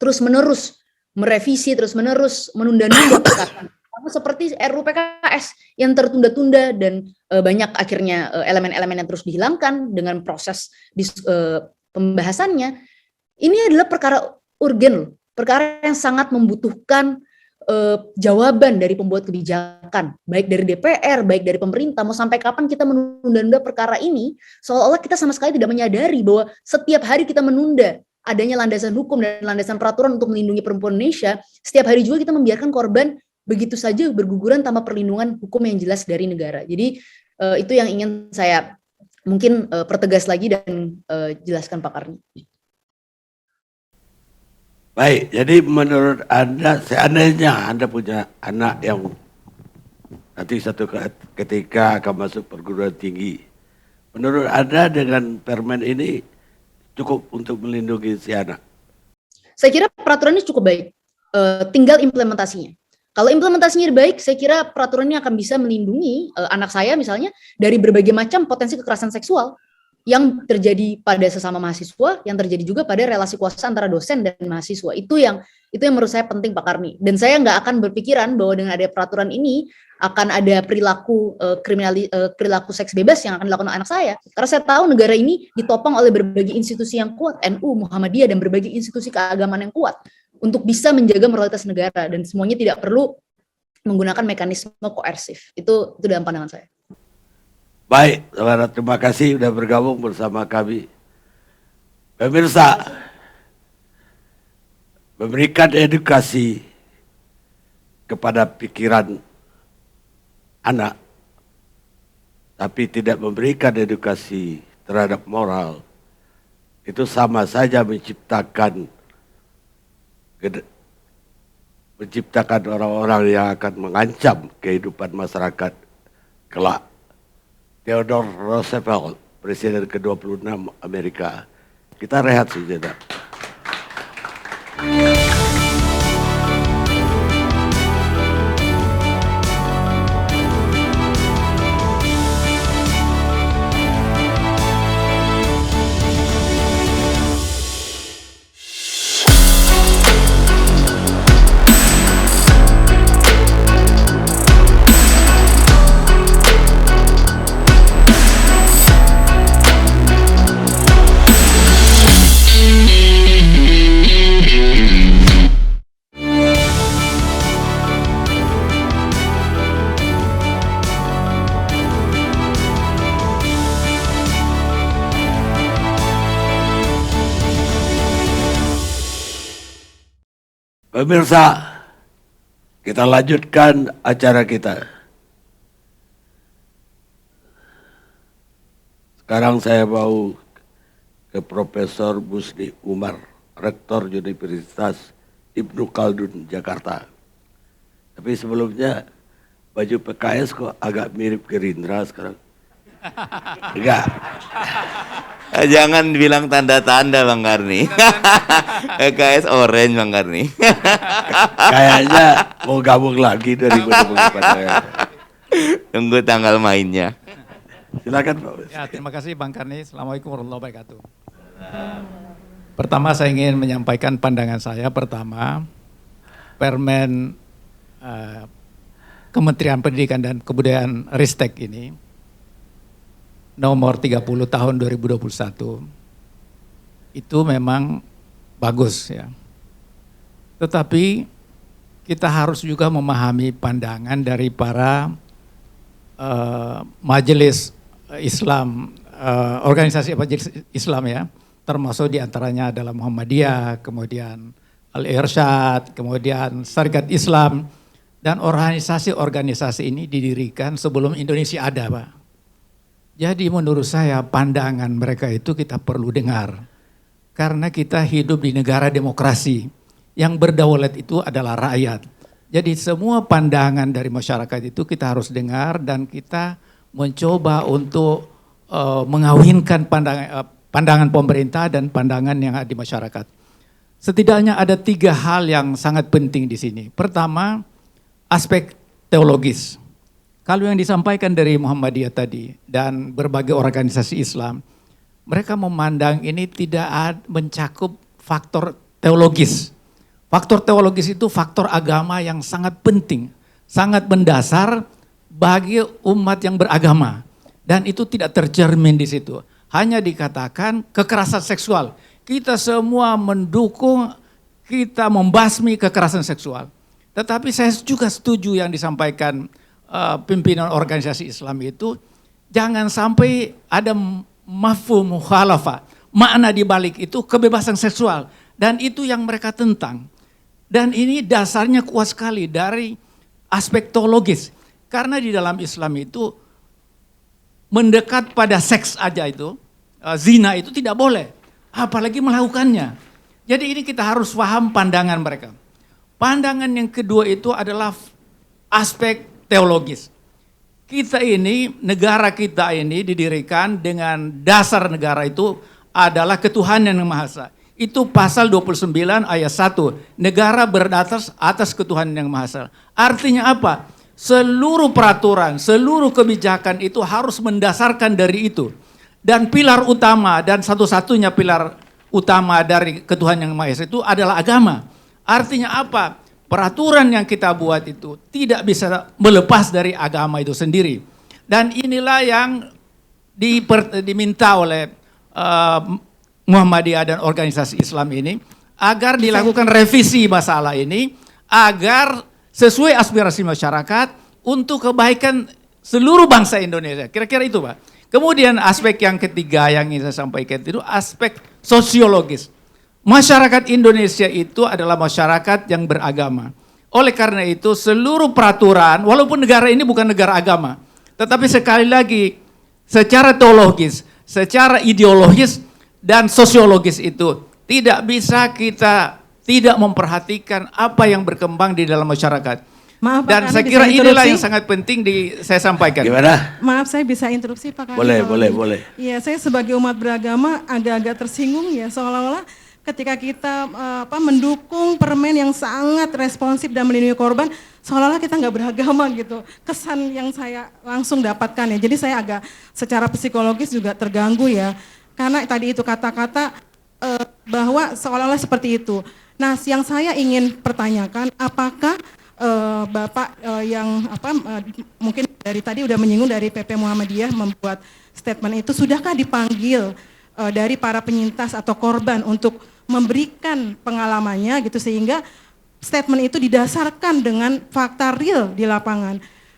terus-menerus merevisi, terus-menerus menunda-nunda kekerasan. Sama seperti RUU PKS yang tertunda-tunda dan banyak akhirnya elemen-elemen yang terus dihilangkan dengan proses pembahasannya. Ini adalah perkara urgen, perkara yang sangat membutuhkan jawaban dari pembuat kebijakan, baik dari DPR, baik dari pemerintah. Mau sampai kapan kita menunda-nunda perkara ini, seolah-olah kita sama sekali tidak menyadari bahwa setiap hari kita menunda adanya landasan hukum dan landasan peraturan untuk melindungi perempuan Indonesia. Setiap hari juga kita membiarkan korban begitu saja berguguran tanpa perlindungan hukum yang jelas dari negara. Jadi itu yang ingin saya mungkin pertegas lagi dan jelaskan Pak Karni. Baik, jadi menurut Anda, seandainya Anda punya anak yang nanti satu ketika akan masuk perguruan tinggi, menurut Anda dengan permen ini cukup untuk melindungi si anak? Saya kira peraturannya cukup baik, tinggal implementasinya. Kalau implementasinya baik, saya kira peraturan ini akan bisa melindungi anak saya misalnya dari berbagai macam potensi kekerasan seksual yang terjadi pada sesama mahasiswa, yang terjadi juga pada relasi kuasa antara dosen dan mahasiswa. Itu yang menurut saya penting Pak Karni. Dan saya nggak akan berpikiran bahwa dengan ada peraturan ini akan ada perilaku perilaku seks bebas yang akan dilakukan anak saya. Karena saya tahu negara ini ditopang oleh berbagai institusi yang kuat, NU, Muhammadiyah, dan berbagai institusi keagamaan yang kuat untuk bisa menjaga moralitas negara, dan semuanya tidak perlu menggunakan mekanisme koersif. Itu dalam pandangan saya. Baik, saudara, terima kasih sudah bergabung bersama kami. Pemirsa, memberikan edukasi kepada pikiran anak, tapi tidak memberikan edukasi terhadap moral, itu sama saja menciptakan menciptakan orang-orang yang akan mengancam kehidupan masyarakat kelak. Theodore Roosevelt, Presiden ke-26 Amerika. Kita rehat sejenak. Pemirsa, kita lanjutkan acara kita. Sekarang saya mau ke Profesor Busni Umar, Rektor Universitas Ibnu Khaldun, Jakarta. Tapi sebelumnya, baju PKS kok agak mirip Gerindra sekarang. Enggak. Jangan bilang tanda-tanda Bang Karni. PKS orange Bang Karni. Kayaknya mau gabung lagi 2024. Tunggu tanggal mainnya. Silakan Pak. Ya, terima kasih Bang Karni. Assalamualaikum warahmatullahi wabarakatuh. Pertama saya ingin menyampaikan pandangan saya. Pertama, Permen Kementerian Pendidikan dan Kebudayaan Ristek ini nomor 30 tahun 2021 itu memang bagus ya. Tetapi kita harus juga memahami pandangan dari para majelis Islam, organisasi majelis Islam ya, termasuk diantaranya adalah Muhammadiyah, kemudian Al-Irsyad, kemudian Syarikat Islam, dan organisasi-organisasi ini didirikan sebelum Indonesia ada Pak. Jadi menurut saya pandangan mereka itu kita perlu dengar. Karena kita hidup di negara demokrasi. Yang berdaulat itu adalah rakyat. Jadi semua pandangan dari masyarakat itu kita harus dengar dan kita mencoba untuk mengawinkan pandangan pemerintah dan pandangan yang ada di masyarakat. Setidaknya ada 3 hal yang sangat penting di sini. Pertama, aspek teologis. Kalau yang disampaikan dari Muhammadiyah tadi dan berbagai organisasi Islam, mereka memandang ini tidak mencakup faktor teologis. Faktor teologis itu faktor agama yang sangat penting, sangat mendasar bagi umat yang beragama. Dan itu tidak tercermin di situ. Hanya dikatakan kekerasan seksual. Kita semua mendukung, kita membasmi kekerasan seksual. Tetapi saya juga setuju yang disampaikan pimpinan organisasi Islam itu, jangan sampai ada mafhum mukhalafah. Makna di balik itu kebebasan seksual. Dan itu yang mereka tentang. Dan ini dasarnya kuat sekali dari aspek teologis. Karena di dalam Islam itu mendekat pada seks aja itu, zina itu tidak boleh. Apalagi melakukannya. Jadi ini kita harus paham pandangan mereka. Pandangan yang kedua itu adalah aspek teologis. Kita ini, negara kita ini didirikan dengan dasar negara itu adalah ketuhanan yang Maha Esa. Itu pasal 29 ayat 1. Negara berdasar atas ketuhanan yang Maha Esa. Artinya apa? Seluruh peraturan, seluruh kebijakan itu harus mendasarkan dari itu. Dan pilar utama dan satu-satunya pilar utama dari ketuhanan yang Maha Esa itu adalah agama. Artinya apa? Peraturan yang kita buat itu tidak bisa melepas dari agama itu sendiri. Dan inilah yang diminta oleh Muhammadiyah dan organisasi Islam ini, agar dilakukan revisi masalah ini, agar sesuai aspirasi masyarakat untuk kebaikan seluruh bangsa Indonesia. Kira-kira itu Pak. Kemudian aspek yang ketiga yang ingin saya sampaikan itu aspek sosiologis. Masyarakat Indonesia itu adalah masyarakat yang beragama. Oleh karena itu seluruh peraturan, walaupun negara ini bukan negara agama, tetapi sekali lagi secara teologis, secara ideologis dan sosiologis itu tidak bisa kita tidak memperhatikan apa yang berkembang di dalam masyarakat. Maaf, Pak Dan Karni, saya bisa kira inilah interupsi? yang sangat penting saya sampaikan. Gimana? Maaf, saya bisa interupsi Pak Karni? Boleh, Kalau boleh, boleh. boleh. Iya, saya sebagai umat beragama agak-agak tersinggung ya, seolah-olah ketika kita mendukung permen yang sangat responsif dan melindungi korban, seolah-olah kita nggak beragama gitu. Kesan yang saya langsung dapatkan ya. Jadi saya agak secara psikologis juga terganggu ya. Karena tadi itu kata-kata bahwa seolah-olah seperti itu. Nah, yang saya ingin pertanyakan, apakah Bapak yang mungkin dari tadi udah menyinggung dari PP Muhammadiyah membuat statement itu, sudahkah dipanggil dari para penyintas atau korban untuk memberikan pengalamannya gitu, sehingga statement itu didasarkan dengan fakta real di lapangan.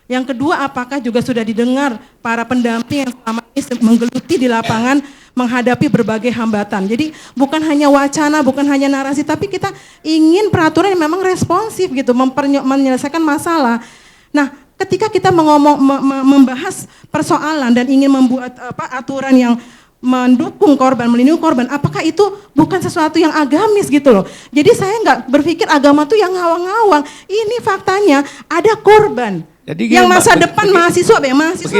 Yang kedua, apakah juga sudah didengar para pendamping yang selama ini menggeluti di lapangan menghadapi berbagai hambatan. Jadi bukan hanya wacana, bukan hanya narasi, tapi kita ingin peraturan yang memang responsif gitu, menyelesaikan masalah. Nah, ketika kita membahas persoalan dan ingin membuat aturan yang mendukung korban, melindungi korban, apakah itu bukan sesuatu yang agamis gitu loh. Jadi saya nggak berpikir agama tuh yang ngawang-ngawang. Ini faktanya ada korban. Jadi yang gini, masa Mbak, depan mahasiswa begini,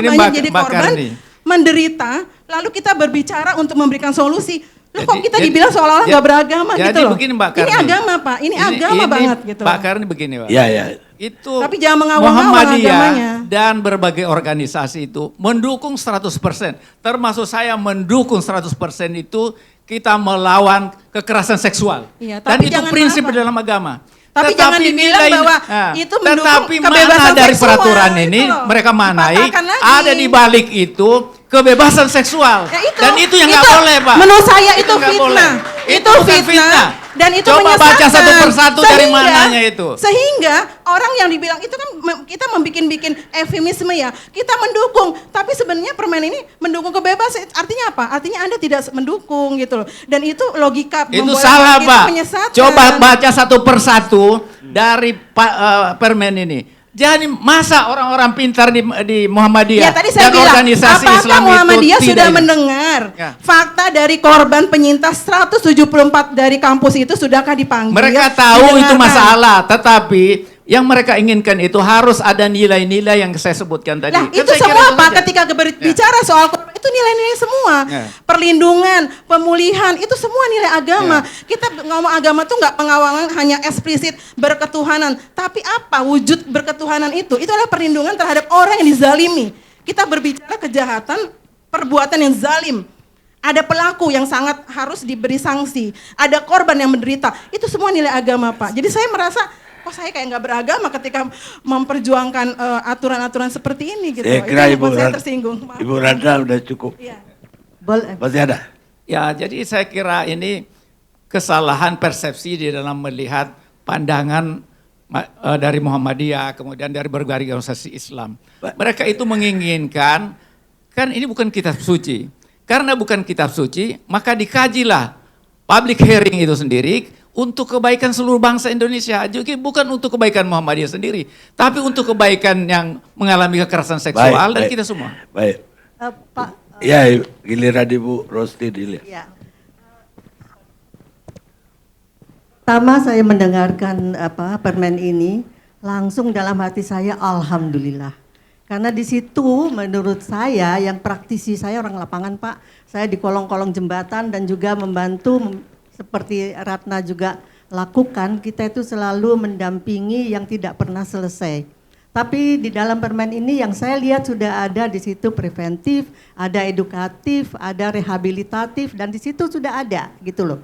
banyak Mbak- jadi Mbak korban, Karni. menderita, lalu kita berbicara untuk memberikan solusi. Loh, kok kita Jadi- dibilang seolah-olah nggak beragama jadi gitu loh. begini, Mbak Ini Karni. agama Pak, ini agama banget gitu. Pak Karni begini, Pak. Ya, ya. Itu Tapi jangan mengawang-awang Muhammadiyah agamanya. dan berbagai organisasi itu mendukung 100%. Termasuk saya mendukung 100% itu kita melawan kekerasan seksual. Iya, Dan tapi itu jangan prinsip apa? di dalam agama. Tapi jangan dibilang bahwa itu mendukung tetapi kebebasan mana dari seksual, peraturan itu ini loh. mereka manai Dipatahkan lagi. ada di balik itu kebebasan seksual. Ya itu, Dan itu yang nggak boleh, Pak. Menurut saya itu nggak fitnah. boleh. Itu bukan fitnah. Dan itu Coba menyesatkan. baca satu persatu dari mananya itu. Sehingga orang yang dibilang itu kan kita membikin eufemisme ya. Kita mendukung, tapi sebenarnya permen ini mendukung kebebasan. Artinya apa? Artinya Anda tidak mendukung gitu loh. Dan itu logika Itu membolak-balik salah, itu Pak. menyesatkan. Coba baca satu persatu dari permen ini. Jadi masa orang-orang pintar di Muhammadiyah Ya tadi saya dan bilang, organisasi apakah Islam Muhammadiyah itu sudah tidak- mendengar Ya. fakta dari korban penyintas 174 dari kampus itu, sudahkah dipanggil? Mereka tahu itu didengarkan? masalah, tetapi yang mereka inginkan itu harus ada nilai-nilai yang saya sebutkan tadi. Nah, Kan itu saya kira semua itu Pak, saja. ketika berbicara soal korban, itu nilai-nilai semua. Ya. Perlindungan, pemulihan, itu semua nilai agama. Ya. Kita ngomong agama tuh nggak pengawangan hanya eksplisit berketuhanan, tapi apa wujud berketuhanan itu? Itu adalah perlindungan terhadap orang yang dizalimi. Kita berbicara kejahatan, perbuatan yang zalim. Ada pelaku yang sangat harus diberi sanksi. Ada korban yang menderita. Itu semua nilai agama, Pak. Jadi saya merasa, kok saya kayak nggak beragama ketika memperjuangkan aturan-aturan seperti ini gitu. Saya Itu kira yang Ibu buat saya Ran- tersinggung. Maaf. Ibu Randa udah cukup. Iya. Masih ada? Ya, jadi saya kira ini kesalahan persepsi di dalam melihat pandangan dari Muhammadiyah, kemudian dari berbagai organisasi Islam. Mereka itu menginginkan, kan ini bukan kitab suci. Karena bukan kitab suci, maka dikajilah public hearing itu sendiri untuk kebaikan seluruh bangsa Indonesia. Jadi bukan untuk kebaikan Muhammadiyah sendiri, tapi untuk kebaikan yang mengalami kekerasan seksual dan kita semua. Baik. Pak, Ya, giliran Ibu Rosti dilihat. ya. Pertama saya mendengarkan permen ini, langsung dalam hati saya alhamdulillah. Karena di situ menurut saya yang praktisi, saya orang lapangan Pak, saya di kolong-kolong jembatan dan juga membantu seperti Ratna juga lakukan, kita itu selalu mendampingi yang tidak pernah selesai. Tapi di dalam permen ini yang saya lihat sudah ada di situ preventif, ada edukatif, ada rehabilitatif, dan di situ sudah ada gitu loh.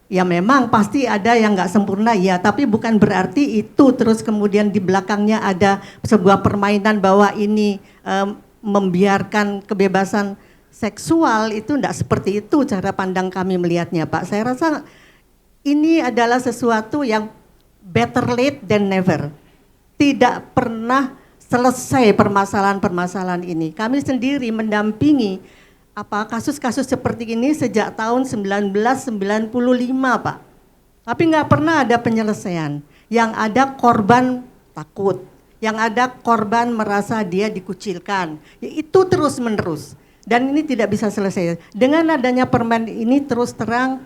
Ya memang pasti ada yang nggak sempurna ya, tapi bukan berarti itu terus kemudian di belakangnya ada sebuah permainan bahwa ini membiarkan kebebasan seksual, itu enggak seperti itu cara pandang kami melihatnya Pak. Saya rasa ini adalah sesuatu yang better late than never. Tidak pernah selesai permasalahan-permasalahan ini. Kami sendiri mendampingi kasus-kasus seperti ini sejak tahun 1995 Pak. Tapi nggak pernah ada penyelesaian. Yang ada korban takut, yang ada korban merasa dia dikucilkan. Ya, itu terus menerus. Dan ini tidak bisa selesai. Dengan adanya permen ini terus terang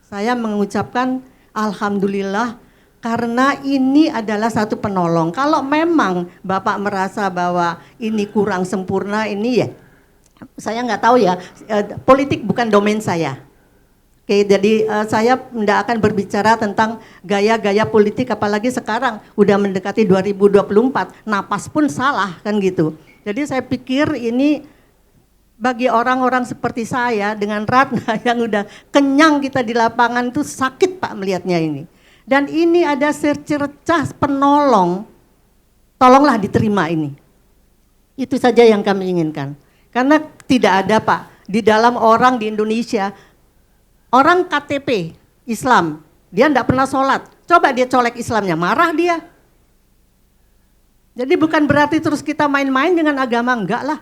saya mengucapkan alhamdulillah karena ini adalah satu penolong. Kalau memang Bapak merasa bahwa ini kurang sempurna, ini ya saya nggak tahu ya, politik bukan domain saya. Oke, jadi saya tidak akan berbicara tentang gaya-gaya politik, apalagi sekarang udah mendekati 2024, napas pun salah kan gitu. Jadi saya pikir ini bagi orang-orang seperti saya dengan Ratna yang udah kenyang kita di lapangan itu sakit Pak melihatnya ini. Dan ini ada secercah penolong, tolonglah diterima ini. Itu saja yang kami inginkan. Karena tidak ada Pak, di dalam orang di Indonesia, orang KTP Islam, dia tidak pernah sholat. Coba dia colek Islamnya, marah dia. Jadi bukan berarti terus kita main-main dengan agama, enggak lah.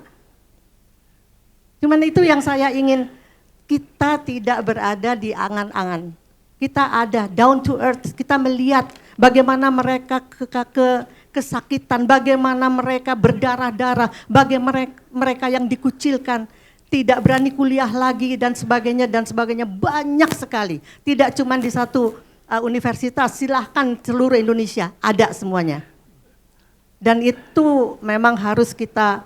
Cuman itu yang saya ingin, kita tidak berada di angan-angan. Kita ada down to earth, kita melihat bagaimana mereka kesakitan, bagaimana mereka berdarah-darah, bagaimana mereka yang dikucilkan, tidak berani kuliah lagi dan sebagainya, banyak sekali. Tidak cuma di satu universitas, silahkan seluruh Indonesia, ada semuanya. Dan itu memang harus kita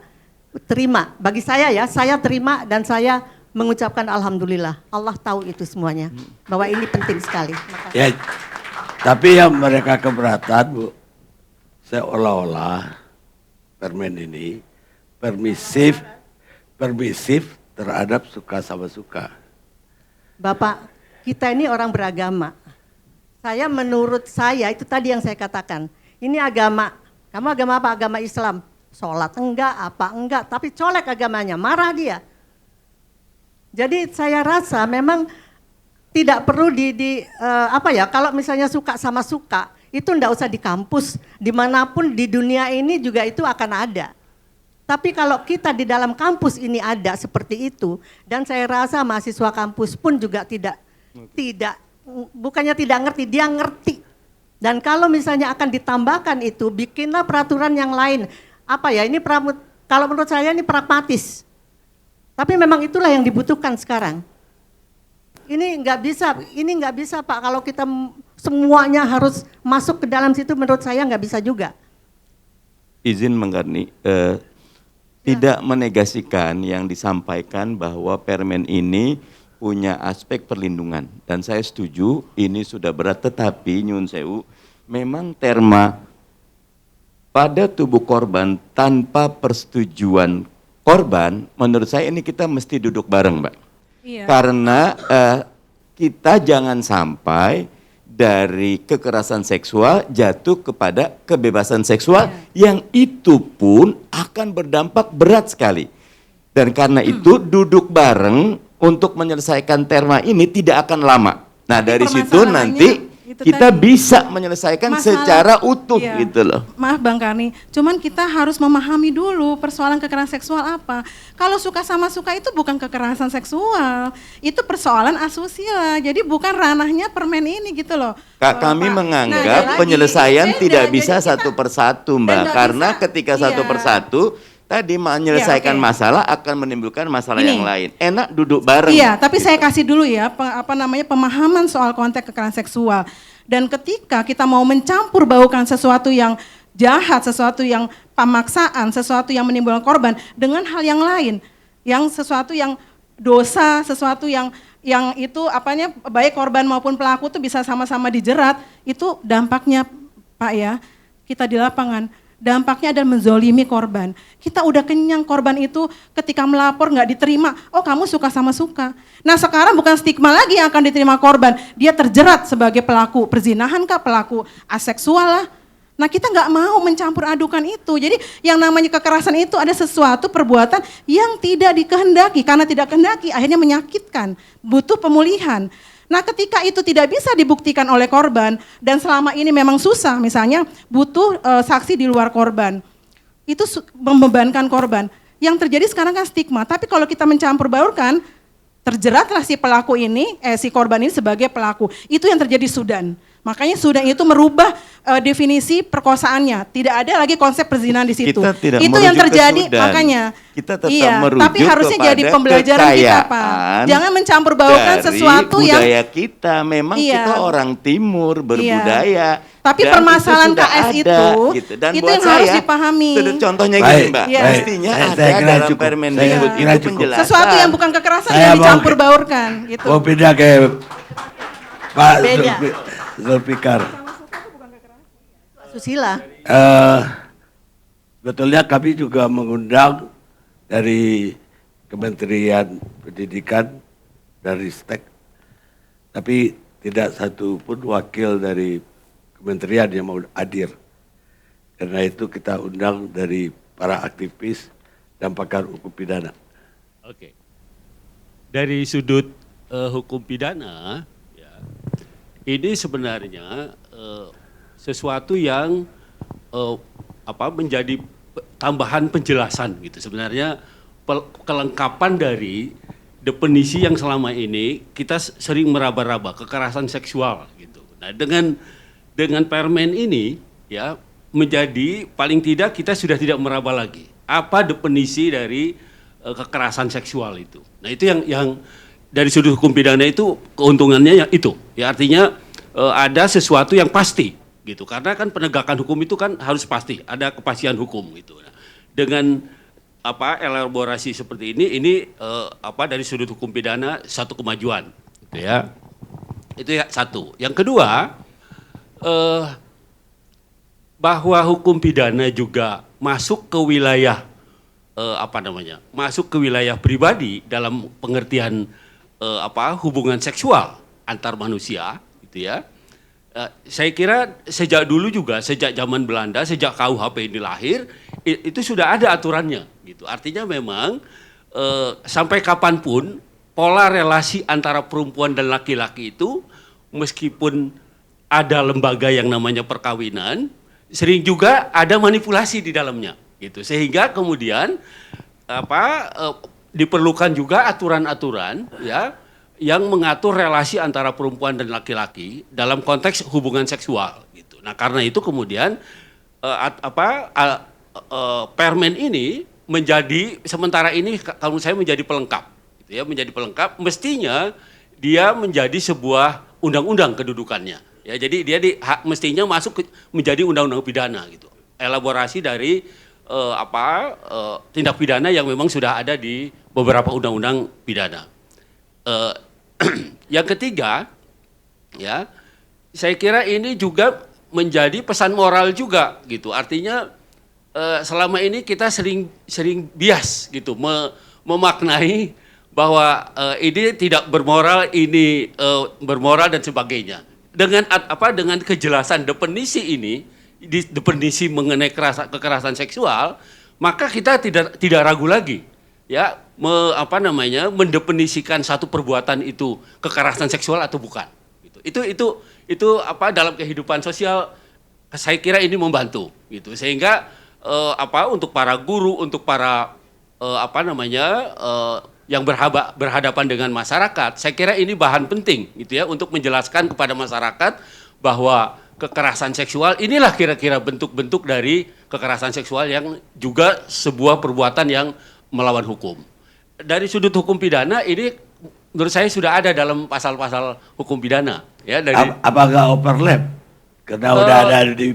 terima. Bagi saya ya, saya terima dan saya mengucapkan alhamdulillah. Allah tahu itu semuanya, bahwa ini penting sekali. Makasih. Ya, tapi yang mereka keberatan Bu, seolah-olah permen ini permisif terhadap suka sama suka. Bapak, kita ini orang beragama. Menurut saya, itu tadi yang saya katakan. Ini agama, kamu agama apa? Agama Islam. Sholat enggak, apa enggak, tapi colek agamanya, marah dia. Jadi saya rasa memang tidak perlu kalau misalnya suka sama suka, itu enggak usah di kampus, dimanapun di dunia ini juga itu akan ada. Tapi kalau kita di dalam kampus ini ada seperti itu, dan saya rasa mahasiswa kampus pun juga bukannya tidak ngerti, dia ngerti. Dan kalau misalnya akan ditambahkan itu, bikinlah peraturan yang lain. Kalau menurut saya ini pragmatis. Tapi memang itulah yang dibutuhkan sekarang. Ini nggak bisa Pak, kalau kita semuanya harus masuk ke dalam situ, menurut saya nggak bisa juga. Izin Menggarni, tidak menegasikan yang disampaikan bahwa permen ini punya aspek perlindungan. Dan saya setuju ini sudah berat, tetapi nyun sewu, memang terma pada tubuh korban tanpa persetujuan korban, menurut saya ini kita mesti duduk bareng Mbak. Iya. Karena kita jangan sampai dari kekerasan seksual jatuh kepada kebebasan seksual yang itu pun akan berdampak berat sekali. Dan karena itu duduk bareng untuk menyelesaikan terma ini tidak akan lama. Nah dari situ nanti kita bisa menyelesaikan secara utuh gitu loh. Maaf Bang Karni, cuman kita harus memahami dulu persoalan kekerasan seksual apa. Kalau suka sama suka itu bukan kekerasan seksual, itu persoalan asusila. Jadi bukan ranahnya permen ini gitu loh. Kami menganggap penyelesaian tidak bisa satu persatu Mbak, karena ketika satu persatu tadi menyelesaikan masalah akan menimbulkan masalah yang lain. Enak duduk bareng. Iya, tapi saya kasih dulu ya pemahaman soal konteks kekerasan seksual. Dan ketika kita mau mencampur baukan sesuatu yang jahat, sesuatu yang pemaksaan, sesuatu yang menimbulkan korban dengan hal yang lain, yang sesuatu yang dosa, sesuatu yang itu baik korban maupun pelaku itu bisa sama-sama dijerat, itu dampaknya Pak ya, kita di lapangan. Dampaknya adalah menzolimi korban. Kita udah kenyang korban itu ketika melapor nggak diterima, oh kamu suka sama suka. Nah sekarang bukan stigma lagi yang akan diterima korban, dia terjerat sebagai pelaku perzinahan kah, pelaku aseksual lah. Nah kita nggak mau mencampur adukan itu. Jadi yang namanya kekerasan itu ada sesuatu perbuatan yang tidak dikehendaki, karena tidak kehendaki akhirnya menyakitkan, butuh pemulihan. Nah ketika itu tidak bisa dibuktikan oleh korban dan selama ini memang susah, misalnya butuh saksi di luar korban, itu membebankan korban. Yang terjadi sekarang kan stigma, tapi kalau kita mencampur baurkan, terjeratlah si pelaku ini, si korban ini sebagai pelaku. Itu yang terjadi Sudan. Makanya sudah itu merubah definisi perkosaannya. Tidak ada lagi konsep perzinahan di situ. Kita tidak Itu yang merujuk ke terjadi, Sudan. makanya. Kita tetap iya, merujuk tapi harusnya jadi kepada pembelajaran kita, Pak. kekayaan Jangan mencampur baukan dari sesuatu yang budaya kita. Memang Iya. kita orang timur berbudaya. Tapi dan permasalahan sudah KS ada, itu, gitu. Dan itu buat yang harus saya, dipahami. Contohnya Baik, gini, Mbak. Iya. Mestinya Saya ada kira dalam cukup. Permendikbud Saya kira itu cukup. penjelasan. sesuatu yang bukan kekerasan Saya yang mau dicampur baurkan gitu. Mau pindah ke Pak Beda. Zulfikar. Susila. Betulnya kami juga mengundang dari Kementerian Pendidikan, dari STEK, tapi tidak satu pun wakil dari kementerian yang mau hadir. Karena itu kita undang dari para aktivis dan pakar hukum pidana. Oke. Dari sudut hukum pidana, ya, ini sebenarnya sesuatu yang menjadi tambahan penjelasan gitu. Sebenarnya kelengkapan dari definisi yang selama ini kita sering meraba-raba, kekerasan seksual gitu. Nah, dengan permen ini ya menjadi paling tidak kita sudah tidak meraba lagi apa definisi dari kekerasan seksual itu. Nah, itu yang dari sudut hukum pidana itu keuntungannya itu. Ya artinya ada sesuatu yang pasti gitu. Karena kan penegakan hukum itu kan harus pasti, ada kepastian hukum gitu. Nah, dengan elaborasi seperti ini dari sudut hukum pidana satu kemajuan gitu ya. Itu ya satu. Yang kedua, bahwa hukum pidana juga masuk ke wilayah masuk ke wilayah pribadi dalam pengertian hubungan seksual antar manusia gitu ya. Saya kira sejak dulu juga, sejak zaman Belanda, sejak KUHP ini lahir, itu sudah ada aturannya gitu. Artinya memang sampai kapanpun pola relasi antara perempuan dan laki-laki itu meskipun ada lembaga yang namanya perkawinan, sering juga ada manipulasi di dalamnya gitu. Sehingga kemudian diperlukan juga aturan-aturan ya yang mengatur relasi antara perempuan dan laki-laki dalam konteks hubungan seksual gitu. Nah, karena itu kemudian permen ini menjadi sementara ini kalau saya menjadi pelengkap gitu ya, menjadi pelengkap, mestinya dia menjadi sebuah undang-undang kedudukannya. Ya, jadi dia mestinya masuk menjadi undang-undang pidana gitu. Elaborasi dari tindak pidana yang memang sudah ada di beberapa undang-undang pidana. Yang ketiga, ya, saya kira ini juga menjadi pesan moral juga gitu. Artinya selama ini kita sering bias gitu memaknai bahwa ini tidak bermoral, ini bermoral dan sebagainya. Dengan kejelasan definisi ini, definisi mengenai kekerasan seksual, maka kita tidak ragu lagi ya mendefinisikan satu perbuatan itu kekerasan seksual atau bukan gitu. Itu dalam kehidupan sosial saya kira ini membantu gitu, sehingga untuk para guru, untuk para yang berhadapan dengan masyarakat, saya kira ini bahan penting gitu ya untuk menjelaskan kepada masyarakat bahwa kekerasan seksual inilah kira-kira bentuk-bentuk dari kekerasan seksual yang juga sebuah perbuatan yang melawan hukum. Dari sudut hukum pidana ini menurut saya sudah ada dalam pasal-pasal hukum pidana ya dari Apakah overlap? Karena udah ada di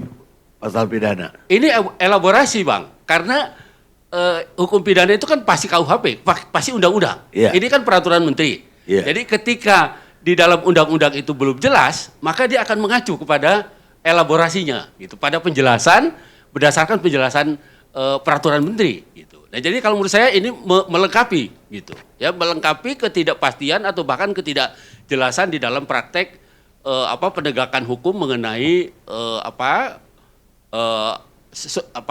pasal pidana. Ini elaborasi, Bang. Karena hukum pidana itu kan pasti KUHP, pasti undang-undang. Yeah. Ini kan peraturan menteri. Yeah. Jadi ketika di dalam undang-undang itu belum jelas, maka dia akan mengacu kepada elaborasinya gitu, pada penjelasan berdasarkan penjelasan peraturan menteri gitu. Nah, jadi kalau menurut saya ini melengkapi gitu. Ya, melengkapi ketidakpastian atau bahkan ketidakjelasan di dalam praktek penegakan hukum mengenai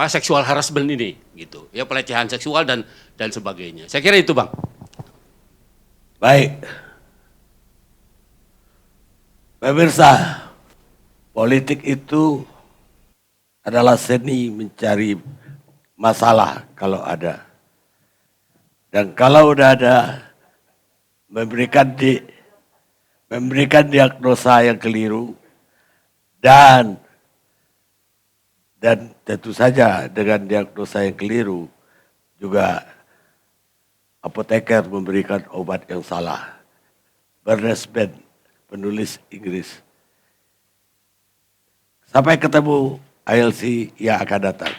seksual harassment ini gitu. Ya, pelecehan seksual dan sebagainya. Saya kira itu, Bang. Baik. Pemirsa, politik itu adalah seni mencari masalah kalau ada. Dan kalau udah ada, memberikan diagnosa yang keliru Dan tentu saja dengan diagnosa yang keliru juga apoteker memberikan obat yang salah. Bernard Ben, penulis Inggris. Sampai ketemu ILC yang akan datang.